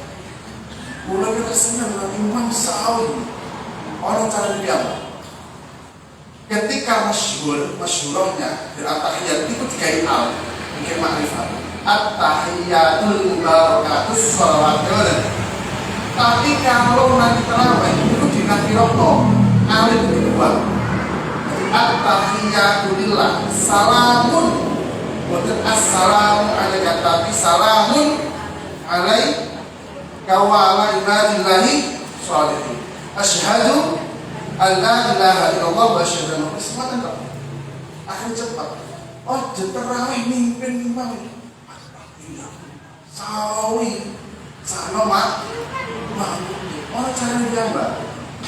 Mulai kita senang dengan imam sahur. Orang cara dia ketika masyhurnya di at-tahiyyat itu dikai al, dikai makrifat. At-tahiyyatul mubarakatus sholawat. Tapi kalau nanti tarawih itu dinakirokno alif kedua. At-tahiyyatulillah salamun, bukan assalamu alaika, tapi salamun alaika wa ala ibadillahi sholihin. Asyhadu an la ilaha illallah wa asyhadu anna Muhammadan rasulullah. Akan cepat. Oh, tarawih mimpin imam. Sawi sama mak. Oh, cara dia mbak.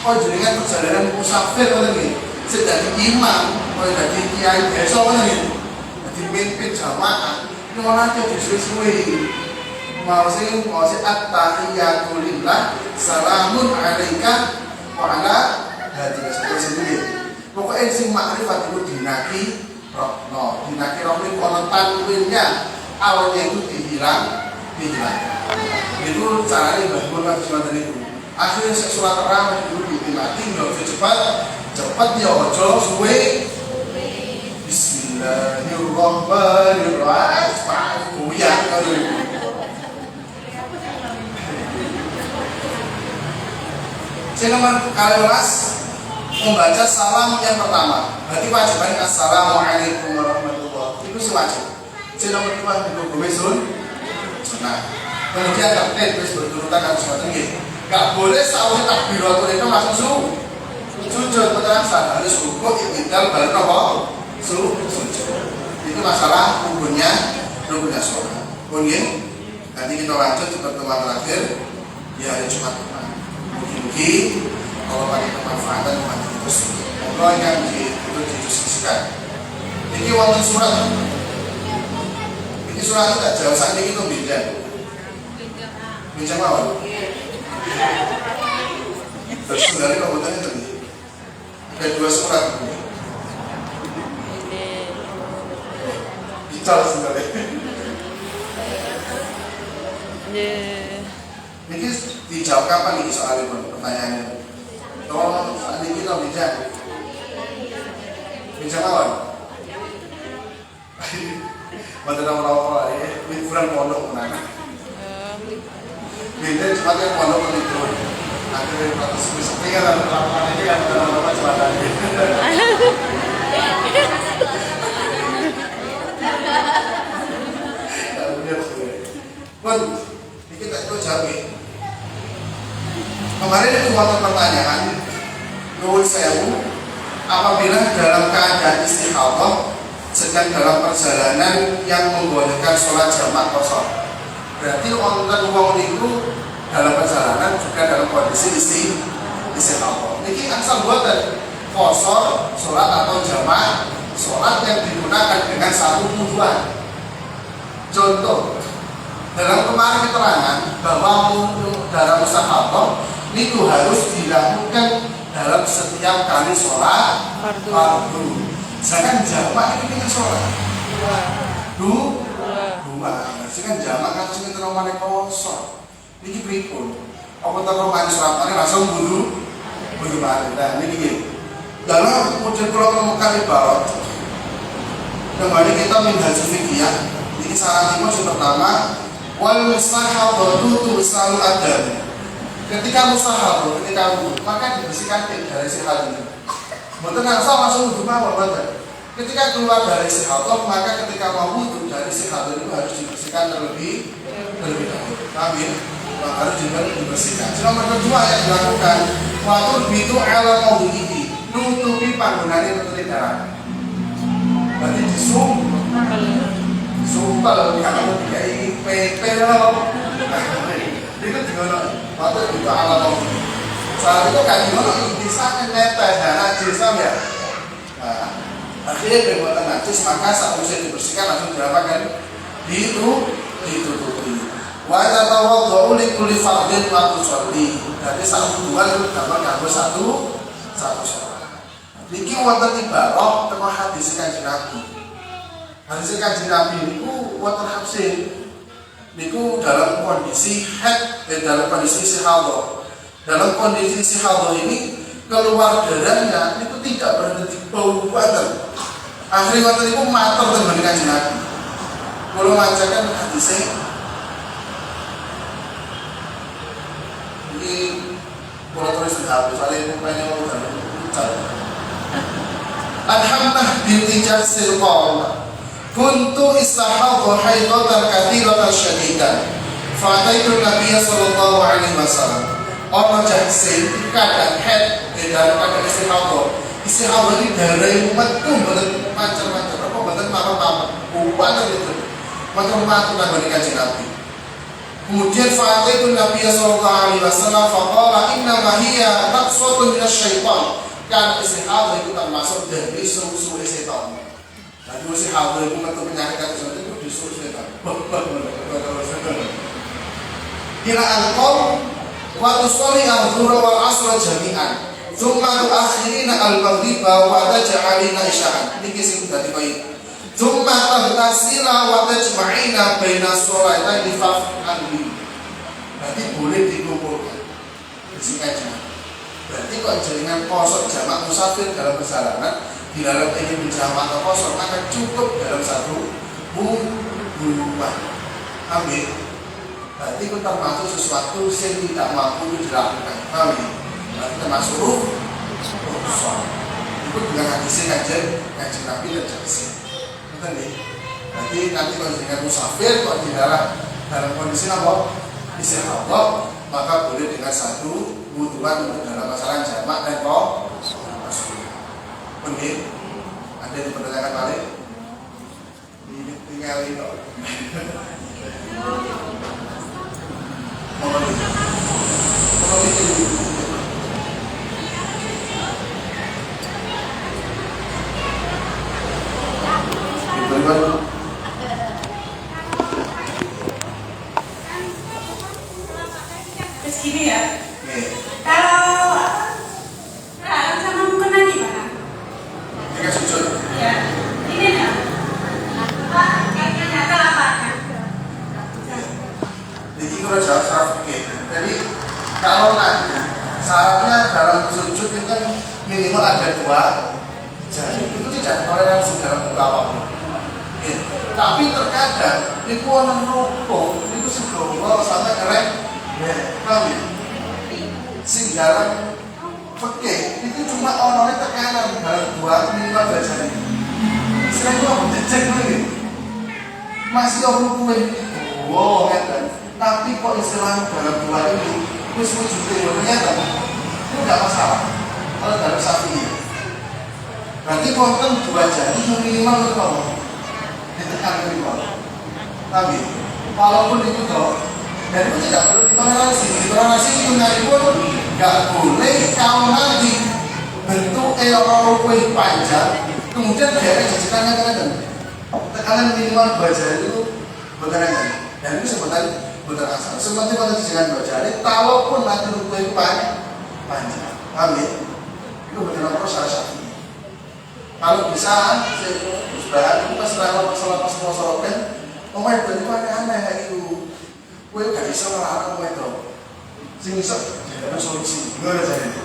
Oh, jenengan perjalanan musafir lagi. Sedang imam, kalau jadi kiai besok kan ini, jadi mimpin jamaah, ini orang yang disuai-suai. Mau sih at-tahiyatu lillah, salamun alaika wa ala hadika sendiri. Pokoknya sing makrifat itu dinaki rohno, dinaki rohno itu kalau tanwinnya awalnya itu dihilang. Itu caranya bahwa semacam itu. Akhirnya surat terang itu ditimati, nggak cepat ya ojo suwe. Bismillahirrahmanirrahim. Ya kalau Nomor kalimas membaca salam yang pertama. Berarti wajibannya assalamualaikum warahmatullahi wabarakatuh. Itu wajib. Nomor dua itu bebesun. Nah, kemudian takbir terus berurutan harus matengin. Gak boleh sahur takbiratul itu langsung sujud penjelasan harus rukuk iktidal baru apa? Sujud. Itu masalah rukunnya sholat. Kemudian nanti kita lanjut ke pertemuan terakhir di hari Jumat depan. Mungkin kalau pada kemanfaatan nanti terus ngobrol yang itu didiskusikan. Ini wonten surat. Ini surat tidak jauh saat ini itu beda. Beda mawon. Terus sebenarnya kebetulan tadi ada dua surat. Bicara sebenarnya. Ini dijawab kapan ini soal pertanyaannya? Tolong saat ini kita bincang kawan. Mata orang ya, ini kurang pondok mana? Beda cepatnya pondok itu. Akhirnya ratus seperti kan lapangan ini yang lama cepatan. Pun kita itu jawab. Kemarin itu waktu pertanyaan nuwun sewu, apabila dalam keadaan istikhadah sedang dalam perjalanan yang membolehkan sholat jamak kosong, berarti wonten wong niku dalam perjalanan juga dalam kondisi istikhadah. Niki asal buatan kosor sholat atau jamak sholat yang digunakan dengan satu tujuan. Contoh, dalam kemarin keterangan bahwa dalam istikhadah itu harus dilakukan dalam setiap kali sholat fardu. Sedangkan jamak itu dengan sholat dua. Sedangkan jamak kan sing teromane kosong. Niki pripun? Apa ta romane sholatane langsung wudu mari. Nah niki dalam model kula kemukan ibarat. Kembali kita minhaj fikih. Ini syaratnya yang pertama wal mustahadatu tusalul adab. Ketika mustahab, ketika wudu, maka dibersihkan dari sihat ini. Mboten langsung wudu mawon mboten. Ketika keluar dari sihat, maka ketika mau wudu dari sihat itu harus dibersihkan terlebih dahulu. Amin. Harus dibersihkan. Nomor kedua yang dilakukan, waktu bitu ala maudihi, nutupi panggonane nutupi darah. Berarti disumpel kalau dikai PP loh. Itu gimana? Waktu itu alat mobil. Saat itu kan gimana? Bisa netes dan najis ya. Nah, akhirnya perbuatan najis maka saat usia dibersihkan langsung diapakan? Ditutupi. Wa tatawaddu li kulli fardin wa tusalli. Jadi satu dua itu dapat gambar satu sholat. Niki wonten ibarah teko hadis Kanjeng Nabi. Hadis Kanjeng Nabi niku wonten hafsin. Niku dalam kondisi dalam kondisi istihadah. Dalam kondisi istihadah ini keluar darahnya itu tidak berhenti bau badan. Akhirnya waktu itu matur teman Kanjeng Nabi. Kalau macakan hadisnya ini kalau terus habis soalnya mukanya mau ucap. Alhamdulillah binti Jasir qala kuntu istahadha haidatan katsiratan syadidan fa'ataitu Nabiy sallallahu alaihi wasallam. Orang Jasir kadang head dalam keadaan istihadah ini dari metu mboten macam-macam apa mboten mawon upan itu macam-macam nang Kanjeng Nabi. Kemudian fa'ataitu Nabiy sallallahu alaihi wasallam faqala inna ma hiya naqsatun minasyaitan Karena istihadah itu termasuk dari susu setan. Jadi istihadah itu metu penyakit atau sesuatu itu disuruh setan. Kira angkau waktu soli al-zuhra wal asra jami'an. Tsumma tu'akhirina al-maghriba wa taj'alina isya'an. Niki sing dadi poin. Tsumma taghtasila wa tajma'ina baina sholataini faf'al. Berarti boleh dikumpulkan. Sengaja. Berarti kok jaringan kosong jamak musafir dalam perjalanan dilarang ingin berjamak atau kosong maka cukup dalam satu bulan. Amin. Berarti itu termasuk sesuatu yang tidak mampu dilakukan. Amin. Berarti termasuk kosong. Itu dengan hadisnya kajian Nabi dan hadisnya. Betul nih. Berarti nanti kalau jaringan musafir kok dilarang dalam kondisi apa? Istihadah, maka boleh dengan satu wuduan untuk dalam masalah jamak dan Benih, ada yang dipertanyakan balik? Ini tinggal ini kok. Terus gini ya, kalau sama mukena gimana? Jika sujud, Ya, ini ya. Kayak nyata apa? jadi kita jawab secara fikih. Jadi kalau nanti syaratnya dalam sujud itu kan minimal ada dua jari. Itu tidak toleransi dalam buku apapun. Tapi terkadang itu orang rokok itu sebelum sampai keren. Kami singgaran fikih itu cuma orangnya tekanan dalam dua minimal dua jari. Selain itu aku cek lagi masih orang kue wow kan. Tapi kok istilahnya dalam dua ini terus wujudnya ternyata itu tidak masalah kalau dalam sapi ini. Berarti konten dua jari minimal itu apa? Ditekan minimal. Tapi walaupun itu toh dan itu tidak perlu ditoleransi. Ditoleransi itu nyari pun nggak boleh kalau nanti bentuk orang kue panjang kemudian daerah jajakannya kan tekanan minimal dua jari itu bergerak dan itu sebenarnya betul asal. Sebenarnya kalau jajakan dua jari kalaupun nanti kue itu panjang, amin. Itu benar-benar proses syafi'i. Kalau bisa, sebenarnya itu pas masalah kan, omai berarti aneh kayak itu. Kue gak bisa melarang kue itu. Sing bisa ada solusi. Gimana jadi?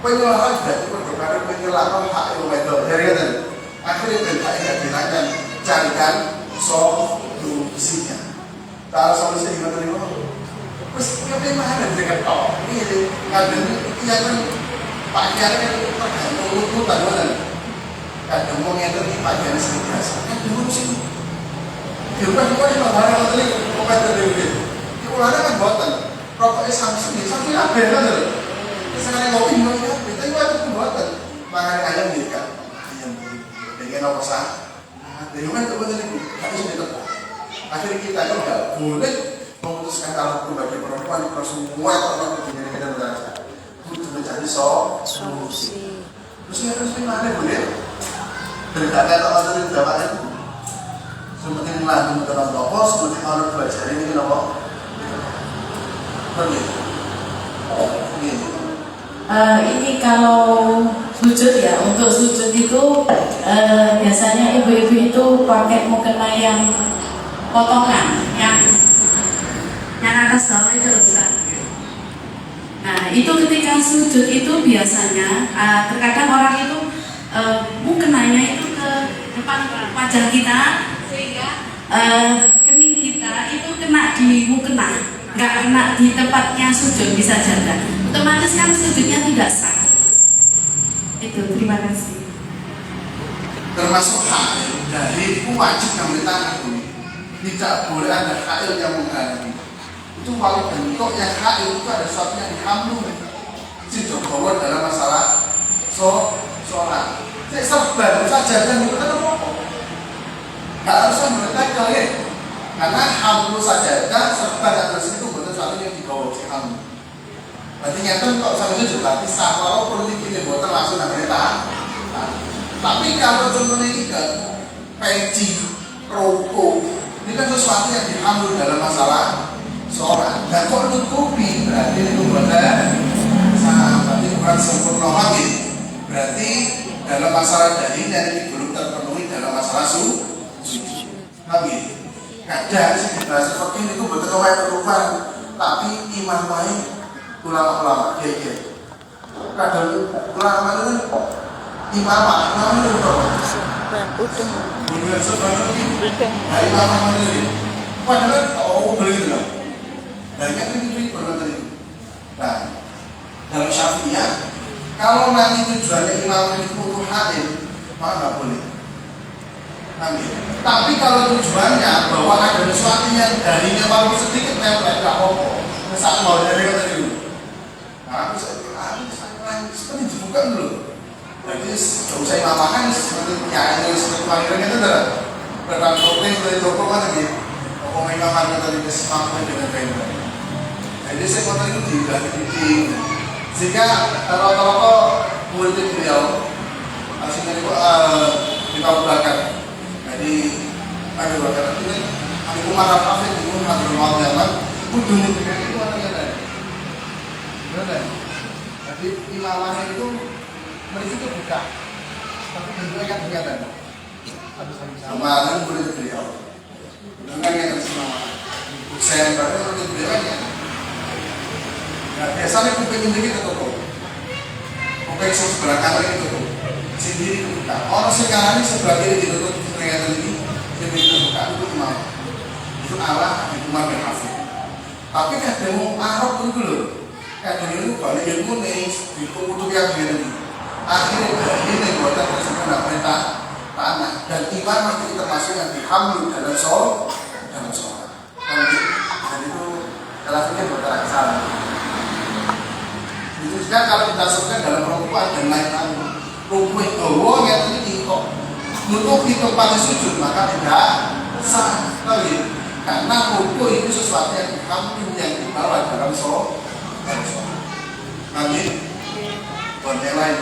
Kue melarang berarti berkata kue melarang hak itu kue itu. Jadi kan, akhirnya bentak yang dilakukan carikan solusinya. Kalau solusinya gimana nih? Terus kita ada dengan kau. Ini ada yang pakaian kan tergantung lututan mana? Kadang mau ngeder di pakaian sendiri biasa. Kan dulu sih. Bukan yang barang tadi obat tadi. Ulangnya kan buatan. Rokoknya Samsung apa ya kan? Sekarang ngopi apa? Kita itu buatan. Makan ayam gitu kan. Ayam dengan apa sah? Dari mana tuh betul itu? Tapi sudah tetap. Akhirnya kita itu nggak boleh memutuskan kalau pribadi perempuan kalau semua orang punya kita berdasar. Untuk mencari solusi. Terus ya terus gimana boleh? Berkata kalau tadi dapatnya seperti melantung dalam toko, seperti orang belajar ini kenapa? Ini kalau sujud ya, untuk sujud itu biasanya ibu-ibu itu pakai mukena yang potongan, yang atas bawah itu Ustaz. Nah itu ketika sujud itu biasanya terkadang orang itu mukenanya itu ke depan wajah kita sehingga kening kita itu kena di mukena, nggak kena di tempatnya sujud bisa jaga. Otomatis kan sujudnya tidak sah. Itu terima kasih. Termasuk hak dari wajib yang ditangan ini tidak boleh ada hak yang menghalangi. Itu kalau bentuknya hak itu ada sesuatu yang dihamlu. Tidak bawa dalam masalah sholat. Saya serban saja dan itu kan apa? Nggak harusnya mereka ya. Karena hamlu saja dan serban atas itu betul satu yang dibawa si hamlu. Berarti nyata kok sampai sujud berarti sah walaupun ini buatan langsung namanya tahan. Tapi kalau contohnya ini ke peci, rokok, ini kan sesuatu yang diambil dalam masalah sholat. Dan kok nutupi berarti itu buatan sah, berarti bukan sempurna lagi. Berarti dalam masalah dalilnya ini belum terpenuhi dalam masalah sujud. Lagi kadang bahasa seperti ini itu betul kayak berubah, tapi imam lain ulama-ulama kayak kadang ulama itu imam itu bukan sebenarnya dari imam ini padahal beli lah banyak ini pernah tadi. Nah dalam Syafi'iyah kalau nanti tujuannya imam itu untuk hadir maka nggak boleh. Tapi kalau tujuannya bahwa ada sesuatu yang darinya paling sedikit nempel tidak apa-apa. Misal mau dari kata dulu. Nah, seperti dibuka dulu. Jadi tidak usah imamakan seperti nyanyi seperti panggilan itu adalah berang protein dari toko kan gitu. Toko imamakan tadi kesempakan dengan kain. Jadi saya kata itu diganti. Sehingga kalau murid beliau aslinya itu dikabulkan. Jadi ada berkata ini aku marah kafir itu ada rumah jalan butuhnya juga itu orangnya tadi. Benar. Jadi imamahnya itu mereka itu buka, tapi bentuknya kan kelihatan. Sama dengan murid beliau. Dengan yang tersimpan. Saya berarti murid beliau ya. Nah biasanya kuping ini kita tutup. Kuping sebelah kanan itu tutup. Sendiri buka. Orang sekarang ini sebelah kiri ditutup. Ternyata ini demi terbuka itu imam. Itu Allah Umar bin Affan. Tapi kadang Arab itu loh. Kadang itu balik ilmu nih ditutup yang begini. Akhirnya ini buatan tersebut tidak perintah tanah dan imam itu termasuk yang dihamil dalam sholat. Dan itu kalau kita bergerak ke sana. Itu juga kalau kita sebutkan dalam rukun dan lain-lain. Rukun itu yang ini kok nutupi tempat sujud maka tidak sah lagi karena rukun itu sesuatu yang dihamil yang dibawa dalam sholat. Nanti buat yang lain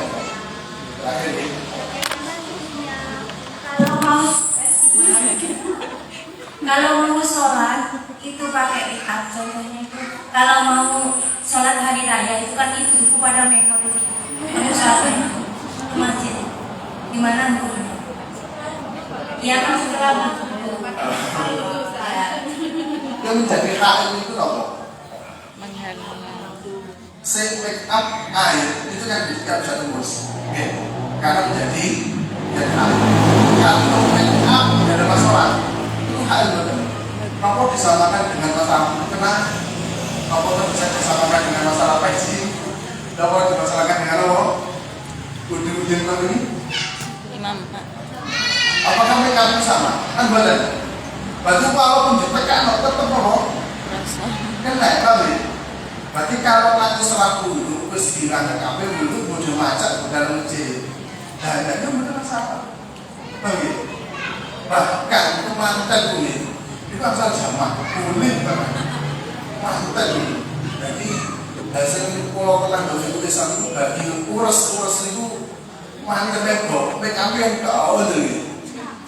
terakhir ini. Kalau mau sholat itu pakai ikat, contohnya itu kalau mau sholat hari raya itu kan ibu-ibu pada mekor itu kamu sholat ke masjid gimana bu? Iya kan setelah yang menjadi hak itu apa? Saya make up air itu kan tidak bisa tembus, karena menjadi hak. Kalau make up tidak ada masalah. Apa disamakan dengan masalah kena? Apa bisa disamakan dengan masalah peci? Apa dimasalahkan dengan apa? Udin ini? Imam. Apakah mereka itu sama? Kan badan. Berarti walaupun ditekan tetap apa? Kena kali. Berarti kalau nanti setelah wudhu terus bilang ke kafe wudhu bodoh macet dalam masjid. Nah, itu benar masalah. Bagi. Bahkan itu mantan kulit itu asal jamak kulit banget mantan kulit. Jadi hasil pulau tenang dari tulisan itu bagi urus itu mantan tembok PKP yang tahu itu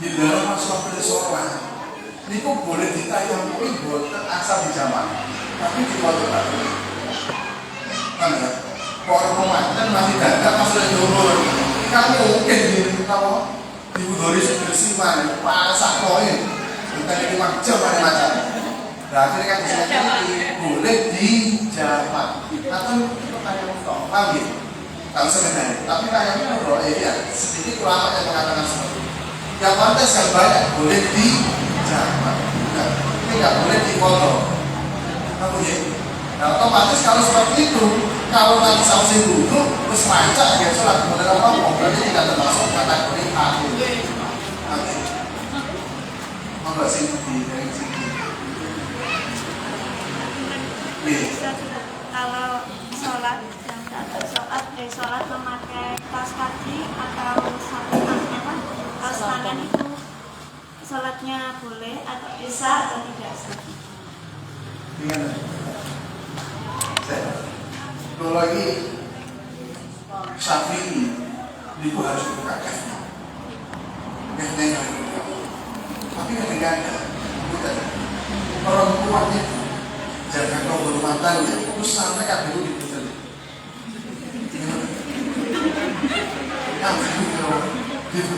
di dalam masalah sholat itu boleh ditayamui buat asal di jamak tapi di waktu tadi kan ya orang mantan masih dagang masih turun kamu mungkin di kamu ibu dari bersih mana pasak koin kita ini macam macam. Nah akhirnya kan disini boleh dijamak atau pertanyaan untuk lagi kalau sebenarnya tapi kayaknya ya sedikit ulama yang mengatakan seperti itu. Yang pantas yang banyak boleh dijamak, ini nggak boleh dipotong. Kamu ya, nah otomatis kalau seperti itu kalau nanti saksi dulu terus lancar ya sholat kemudian apa berarti tidak termasuk kategori aku. Enggak sih di dari sini. Kalau sholat yang sholat memakai kaos kaki atau apa kaos tangan itu sholatnya boleh atau bisa atau tidak? Kalau lagi Syafi'i itu harus buka kafnya. Kafnya yang harus buka. Tapi kadang-kadang perempuannya jaga kehormatannya itu sampai kan dulu diputar. Yang gitu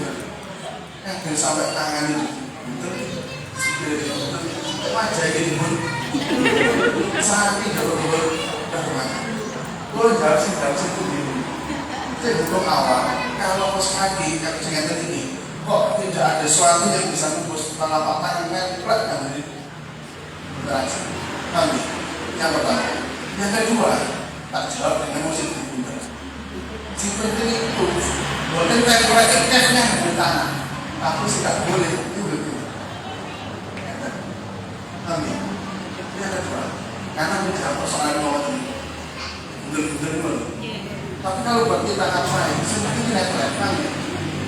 yang sampai tangan itu wajah ini pun sakit double kehormatan. Kalau jauh sih itu dulu. Saya hukum awal kalau pos kaki kaki sengaja ini kok tidak ada sesuatu yang bisa membus telapak tangan nempel yang dari berinteraksi. Kami yang pertama, yang kedua tak jawab dengan musik diputar. Si penting itu boleh tempel keknya di tanah. Aku tidak boleh itu betul. Kami yang kedua karena menjawab persoalan mau ini betul-betul. Tapi kalau buat kita ngapain, seperti ini kami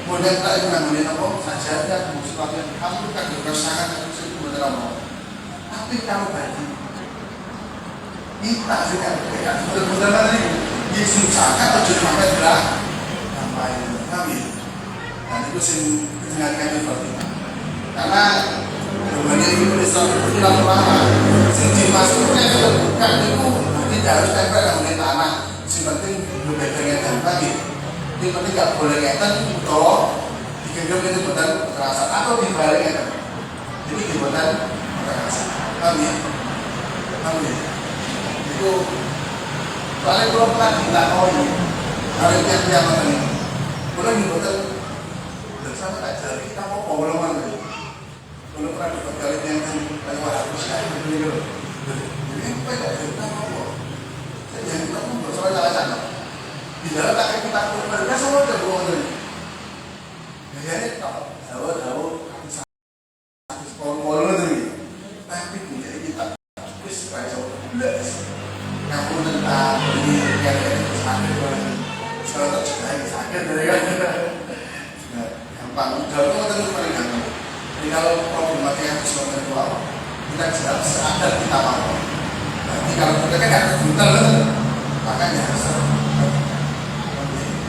model tak itu namanya apa saja ada sesuatu yang kamu kan berkesangan itu model apa. Tapi kalau bagi kita juga kayak betul-betul tadi disusahkan atau jadi sampai berat ngapain kami. Dan itu sih ketinggalan seperti itu. Karena kemudian itu seperti lama sing dimasukkan itu bukan itu tidak harus tempel dengan tanah. Yang penting bedanya dan tadi. Yang penting nggak boleh ngeten atau digendong itu betul kekerasan atau dibaliknya. Jadi dibuatan kekerasan. Kami itu paling belum pernah kita tahu hari yang ini. Boleh dibuatan bersama tak jadi kita mau pengalaman ini. Belum pernah dibuat yang paling harus saya begini dulu. Jadi apa kita mau? Jadi kita pun bersoal jalan-jalan. Di dalam tak kita mereka semua udah bohong tadi. Kayaknya tahu sekolah tadi. Tapi tidak kita terus kayak kamu tentang ini kayak sakit banget. Sekarang tak sakit dari kan. Gampang. Jauh itu terus mereka. Jadi kalau problematika yang sesuatu itu apa? Kita bisa sadar kita mau. Nanti kalau kita kan harus brutal, makanya harus.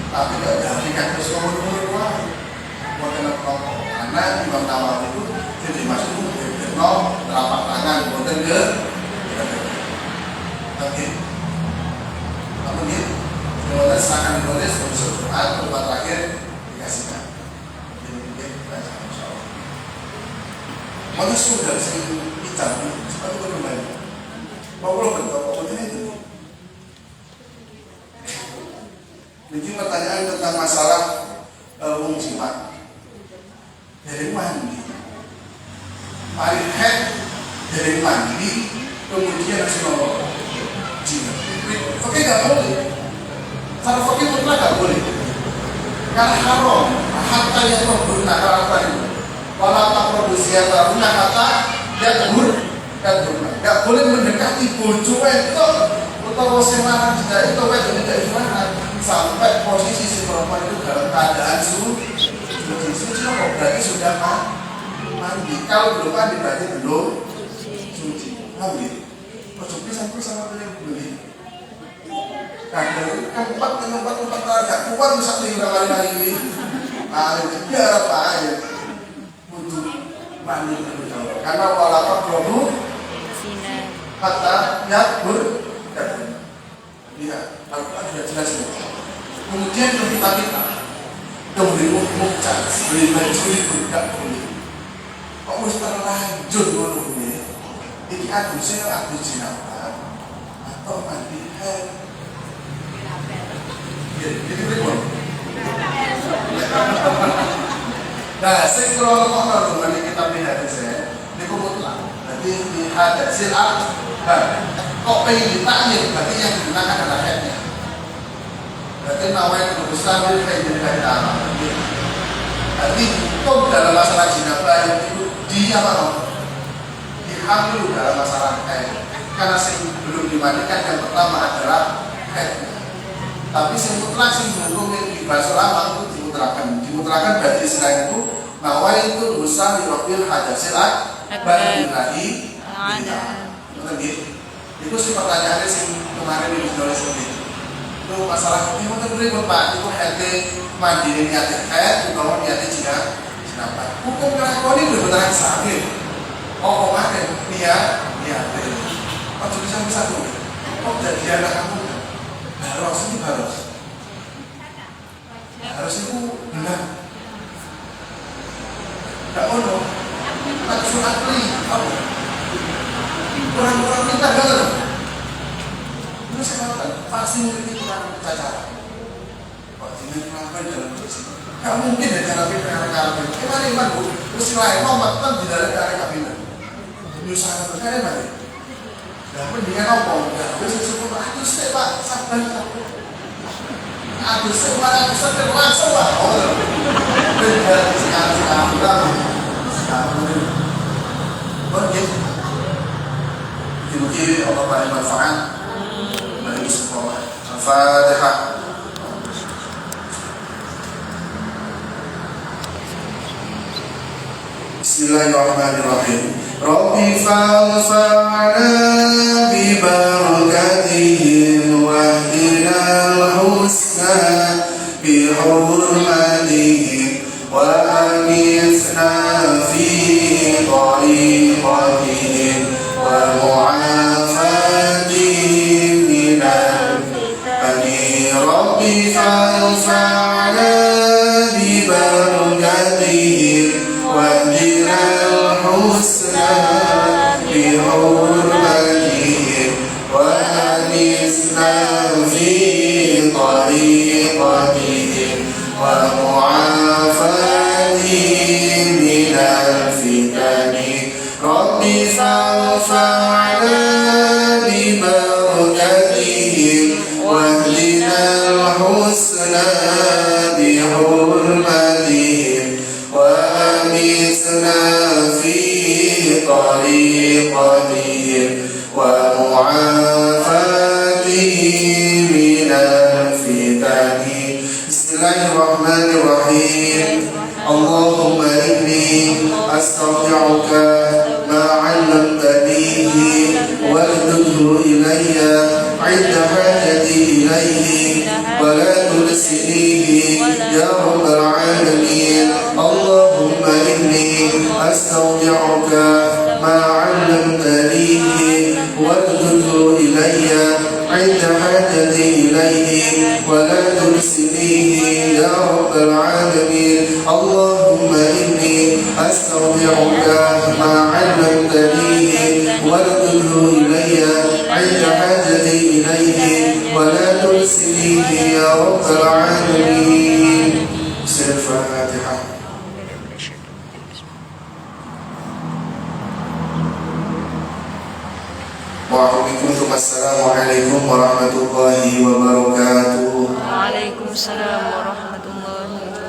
Tapi tidak jadikan keseluruhan model kelompok karena Imam Nawawi itu jadi masuk ke telapak tangan model ke oke kemudian kemudian serahkan ditulis untuk Quran tempat terakhir dikasihkan jadi baca insyaallah mana sudah sing hitam seperti itu kembali mau bentuk apa itu. Jadi pertanyaan tentang masalah jimat dari mandi, paling head dari mandi, kemudian langsung bawa jimat. Oke nggak boleh, cara fakir mutlak nggak boleh, karena haram. Hatta yang berguna apa itu? Walau tak produksi atau guna kata dia nggak boleh mendekati bojo itu atau semaran tidak itu tidak gimana. Sampai posisi si perempuan itu dalam keadaan suci kok berarti sudah mandi. Kalau belum mandi berarti belum suci. Mandi. Ojo pisan sama beli. Kadang tempat agak kuat bisa tinggal kali ini. Biar apa aja. Untuk mandi dulu. Karena walaupun belum kata ya lihat, Al-Quran sudah jelas ini. Kemudian kita kemudian mukjaz, beli baju itu tidak boleh. Kok harus terlanjur dulu ini? Ini adusnya adus jinabah atau mandi haid. Jadi berikut. Nah, sekarang kalau nanti kita lihat saya, ini mutlak. Nanti ada silat. Kok pengen ditanya, berarti yang digunakan adalah headnya. Berarti namanya berusaha kayak jadi dari tanah. Berarti kok dalam masalah jinabah itu dia apa? Dihamil dalam masalah head. Karena belum dimandikan yang pertama adalah headnya. Tapi mutlak belum dibahas lama itu dimutlakan. Dimutlakan berarti istilah itu nawai itu berusaha dirofil hadasil bagi itu sih pertanyaannya sih kemarin di nulis ini. itu masalah ini mungkin ribut Pak, itu RT mandiri niatnya utawa niatnya jenazah. Hukum nglakoni bener-bener sakit. Oh, kemarin niatnya. Oh, jadi sampai satu. Oh, jadi anak kamu harus itu harus itu benar. Gak ono. Langsung asli. Apa? Kurang pintar kan? Itu saya katakan pasti mungkin kurang cacat. Kok ini kenapa dalam posisi? Gak mungkin ada cara pintar. Iman bu, mesti lain nomor kan di dalam cara kabinet. Nyusaha berkali mana? Nah, mendingan apa? Nah, bisa sebut aduh saya Pak, sabar. Aduh saya malah bisa terlangsung Pak. Oh, benar sekarang. Mungkin Allah paling manfaat bagi semua. Al-Fatihah. Bismillahirrahmanirrahim. Rabbi fa'alfa'na bi barakatihim wahdinal husna bi hurmatihim wa amithna fi tariqatihim wa mu'afatihim minal fitani. Rabbi fa'alfa'na bi barakatihim wahdinal husna bi hurmatihim wa amithna fi tariqatihim wa mu'afatihim minal fitani. Rabbi fa'alfa'na bi barakatihim wahdinal husna bi hurmatihim wa amithna fi tariqatihim wa mu'afatihim minal fitani. Bismillahirrahmanirrahim. Allahumma inni astaudi'uka ma 'allamtanihi warzuqhu ilayya 'inda hajati ilayhi wa la tulsinihi ya rabbal 'alamin. Allahumma inni astaudi'uka ma 'allamtanihi warzuqhu ilayya 'inda hajati ilayhi wa la tulsinihi ya rabbal 'alamin. Allahumma inni astaudi'uka ma 'allamtanihi warzuqhu ilayya 'inda hajati ilayhi wa la tulsinihi ya rabbal 'alamin. Al-Fatihah. Assalamualaikum warahmatullahi wabarakatuh. Waalaikumsalam warahmatullahi wabarakatuh.